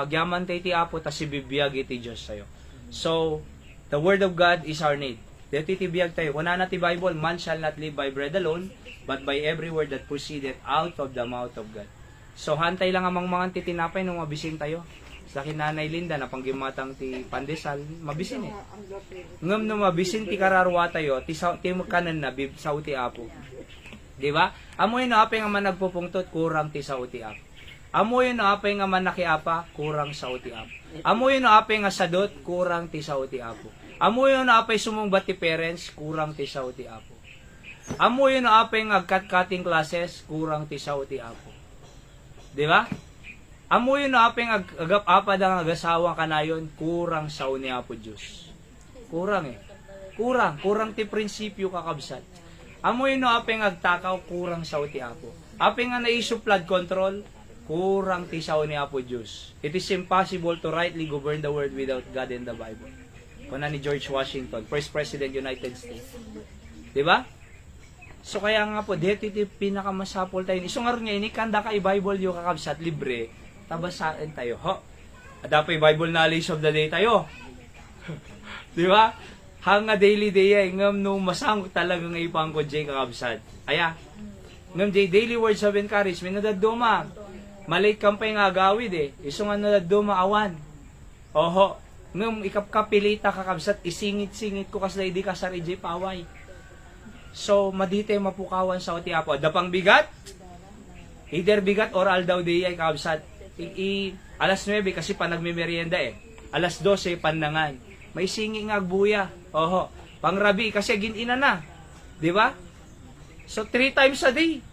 gyaman tayo ti Apo, tas ibibiyag iti Diyos sa'yo. So, the Word of God is our need. Dito itibiyag tayo. Kung na ti Bible, man shall not live by bread alone, but by every word that proceedeth out of the mouth of God. So, hantay lang amang mga titinapay nung mabisin tayo. Sa Nanay Linda, na panggimatang ti pandesal, mabisin eh. Ngam no mabisin ti kararwa tayo, ti kanan na bib sa uti Apo. Di ba? Amoy na apay nga man nagpupungtot, kurang ti sa uti Apo. Amoy na apay nga man nakiapa, kurang sa uti Apo. Amoy na apay nga sadot, kurang ti sa uti Apo. Amoy na apay sumungbat ti parents, kurang ti sa uti Apo. Amoy na apay nga cut-cutting classes, kurang ti sa uti Apo. Di ba? Amoy na apay nga agap-apad ang agasawa kanayon, kurang sa uni Apo Diyos. Kurang eh. Kurang ti prinsipyo kakabsat. Amoy no apay nga agtakaw, kurang sa uti Apo. Apay nga naiso flood control, kurang ti sa uni Apo Diyos. It is impossible to rightly govern the world without God and the Bible. Kuna ni George Washington, First President United States. Di ba? So kaya nga po, dito iti pinakamasapol tayo. Iso nga rin nga, inikanda ka i-Bible yung kakabsat libre, tabasaan tayo. Ho, adapay Bible knowledge of the day tayo. Di ba? Hanga daily day ay, ngam no masang talaga nga ipang ko jay kakabsat. Aya, ngam jay daily words of encouragement, nadaduma. Malate kampay nga agawid eh. Iso nga nadaduma awan. Oho, ngam ikapkapilita kakabsat, isingit-singit ko kasla hindi ka sa rijay paway. So, madite mapukawan sa uti Apo. Dapang bigat, either bigat or aldaw day ay kakabsat. Alas 9 kasi pa nagmimerienda eh. Alas 12 pandangan. May singi nga agbuya. Oho. Pangrabi kasi ginina na. Di ba? So 3 times a day.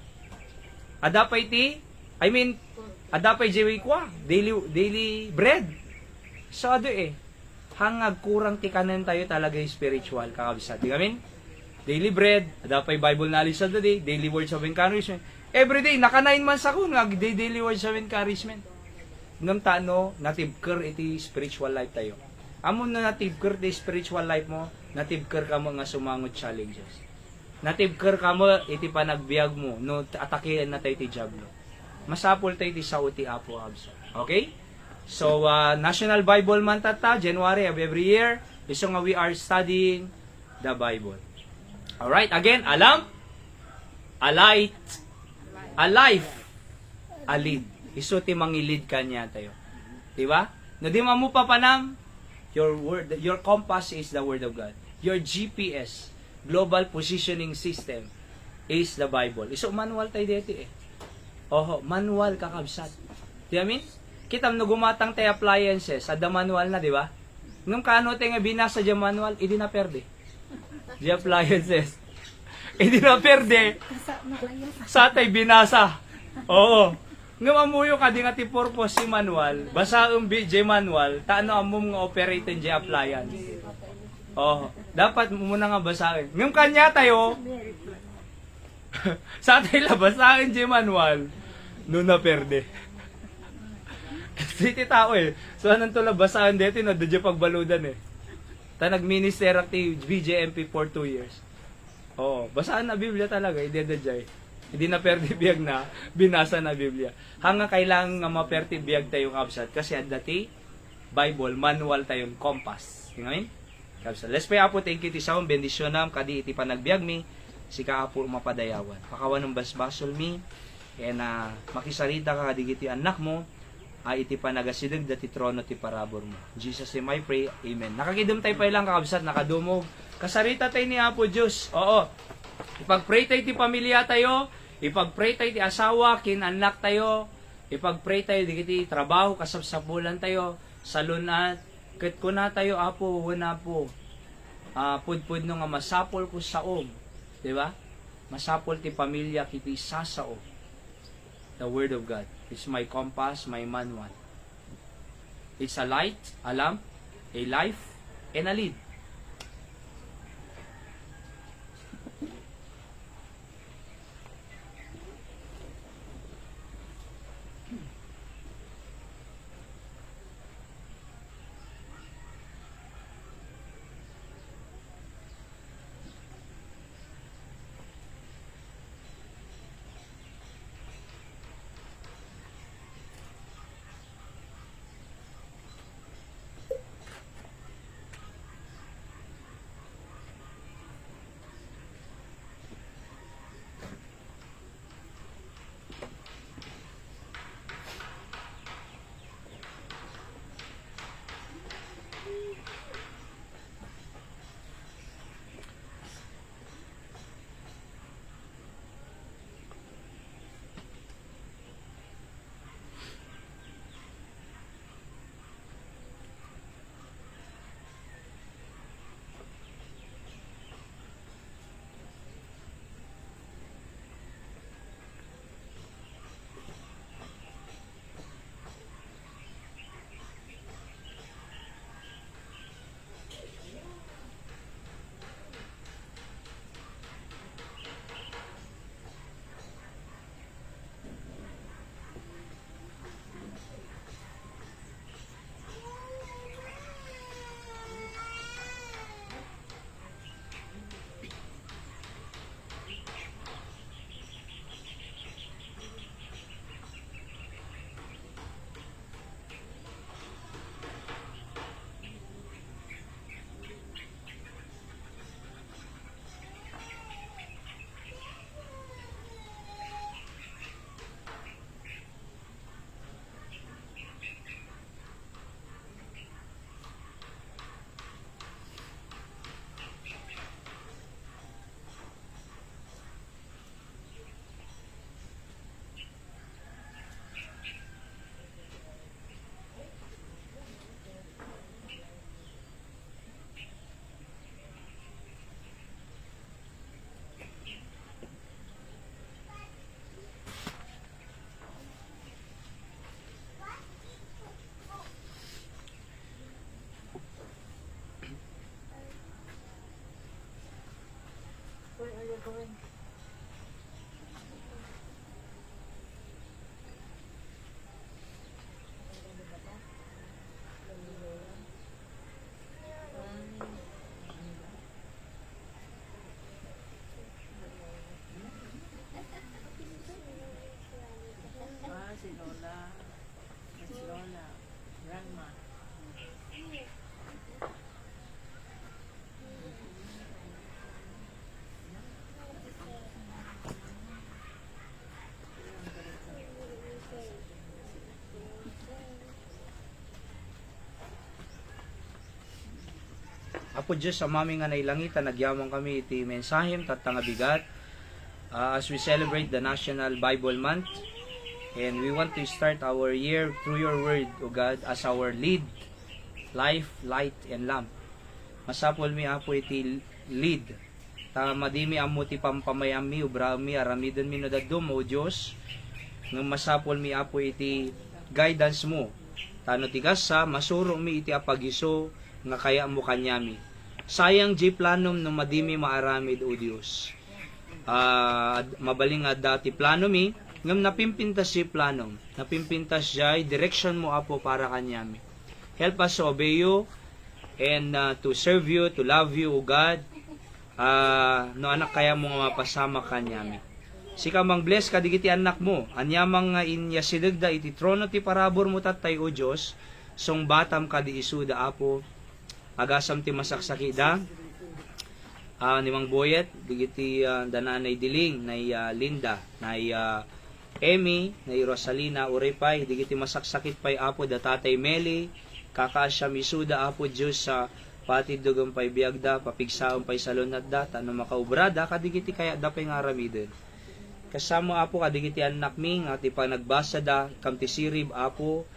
Adapay adapay jewi kwa. Daily bread. So ado eh. Hangag kurang tikanan tayo talaga yung spiritual kakabsat. Di kamin? Daily bread. Adapay Bible knowledge of the day. Daily words of encouragement. Every day, naka 9 months ako nga daily words of encouragement. Ngam tano, natibker iti spiritual life tayo. Amon na natibker iti spiritual life mo, natibker ka mo nga sumangot challenges. Natibker ka mo iti panagbiag mo, no atakian na tayo iti jablo. Masapol tayo iti sa uti Apo abso. Okay? So, National Bible Month ata, January of every year. Iso nga we are studying the Bible. Alright, again, alam, a light, a life, a lead. Iso ti mangilid kanya tayo. Diba? Na di mo papanam, your compass is the Word of God. Your GPS, Global Positioning System, is the Bible. Iso manual tayo dito eh. Oho, manual kakabsat. Di amin? Kitam no gumatang tayo appliances, ada manual na, di ba? Nung kano tayo nga binasa dyan manual, hindi na perde. Di appliances. Hindi na perde. Sa tayo binasa. Oo. Nung amuyo ka, di nga ti purpose si manual, basa ang BJ manual, taano among nga operate yung appliance. Oo. Dapat mo muna nga basahin. Ngam kanya tayo, sa tayo labasahin yung manual, no na perde. Kasi ti tao eh. So anong to labasahin dito, no, doon yung pagbaludan eh. Ta nag-minister active BJMP for 2 years. Oo. Basahan na Biblia talaga, idedadjay. Hindi na perde biyag na, binasa na Biblia. Hanga kailangan nga maperte biyag tayong kabsat. Kasi at dati, Bible, manual tayong compass. Ngayon? Kabsat. Let's pray apo, thank you ti saong bendisyonam, kadi iti panagbiag mi, si kaapo mapadayawan. Pakawan ng basbasol mi, and makisarita ka kadigiti anak mo, ay iti panagasidag dati trono ti parabor mo. Jesus name I pray, amen. Nakagidom tayo pa ilang kakabsat, nakadumog. Kasarita tayo ni Apo Diyos. Oo. Ipag-pray tayo ti pamilya tayo, ipag-pray tayo ti asawa, kin-anak tayo, ipag-pray tayo di kiti trabaho, kasapsapulan tayo, salunat, ket ko na tayo, Apo, wala po, pudpud no nga masapol ko saom, di ba? Masapol ti pamilya, kiti sasao. The Word of God is my compass, my manual. It's a light, a lamp, a life, and a lead. Apo Diyos, sa mami nga nailangitan, nagyamang kami iti mensahim, tatanga bigat, as we celebrate the National Bible Month. And we want to start our year through your word, O God, as our lead, life, light, and lamp. Masapol mi apo iti lead. Madimi amo ti pampamayami, ubrami, aramidon mi no dadum, O Diyos. Ng masapol mi apo iti guidance mo. Tano ti kasa, masuro mi iti apagiso, nga kaya mo kanyami. Sayang di planom no madimi maaramid, O Diyos. Mabaling nga dati plano mi, ngam napimpintas si planom. Napimpintas siya, direction mo apo para kanyami. Help us to obey you and to serve you, to love you, O God. No anak kaya mo nga mapasama kanyami. Sika mang bless kadigiti anak mo. Anyamang nga inyasidagda iti trono ti parabor mo tatay, O Diyos. Song batam kadi isuda apo. Agasam ti masaksaki da. Ni Mang Boyet, digiti dananay Diling, nay Linda, nay Emmy, nay Rosalina, uripay, digiti masaksakit pay apo da tatay Meli, kakasya misuda apo Diyos sa patid dugang pay biagda, papigsaon pay salon at data, no makaubrada, kadigiti kaya da pay nga ramidin. Kasama apo kadigiti anak ming, at ipanagbasa da, kamtisirib apo,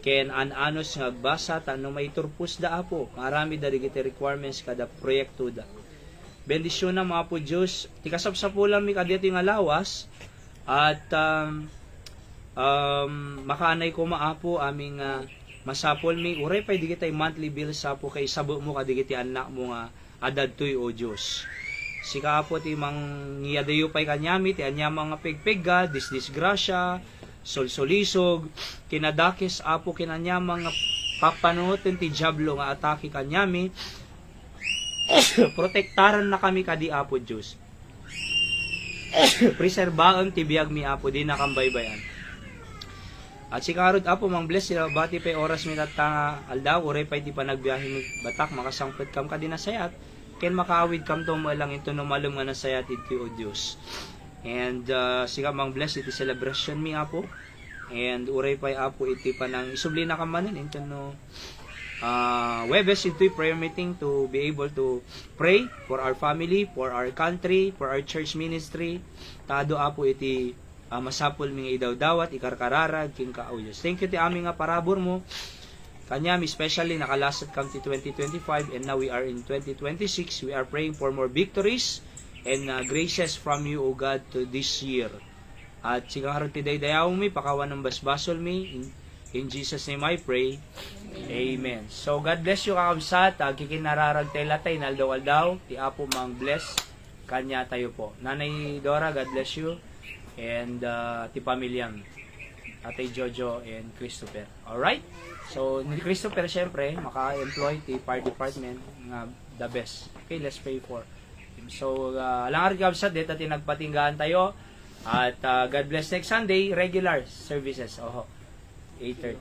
ken an-anos nga agbasa, tano may turpus da apo, marami da digiti requirements kada proyekto da. Bendisyon na mga po Diyos, tikasapsapulan mi kadito nga lawas, at makaanay ko maapo aming masapol mi, uray pa'y digitay monthly bill sa po kay sabo mo kadigiti anak mo nga adad to'y o Diyos. Sika po ti mang ngiyadayo pa'y kanyami, ti anya mga pigpigga, disgrasya, solsolisog, kinadakis apo kinanya mga papanuotin ti jablo nga atake kanyami, protektaran na kami kadi apo Diyos. Preserbaon ti biag mi apo di nakambaybayan. At si karod apo mang bless sila bati pay oras mi natanga aldaw oray pay di pa nagbiyahe mi batak makasangpet kam kadi nasayat ken makaawid kam to mo lang ito no malum nga nasayat iti o Dios. And sika mang bless iti celebration mi apo. And oray pay apo iti panang isubli na kamanen ito no Webes ito'y prayer meeting to be able to pray for our family, for our country, for our church ministry. Tado apo iti masapol mga idawdawat, ikarkararag, king kauyos. Thank you ti aming nga parabor mo. Kanyam, especially nakalasat kam ti 2025 and now we are in 2026. We are praying for more victories and graces from you, O God, to this year. At sigaharot ti daydayaw mi, pakawan ng basbasol mi. In Jesus' name I pray. Amen. So God bless you kakabsat. Kikinararag tayo latay. Naldaw-aldaw. Ti Apo mang bless. Kanya tayo po. Nanay Dora, God bless you. And ti pamilyang Atay Jojo and Christopher. Alright? So ni Christopher syempre maka-employ ti fire department nga the best. Okay, let's pray for him. So alang kakabsat dito ti nagpatinggaan tayo. At God bless next Sunday. Regular services. 8:30.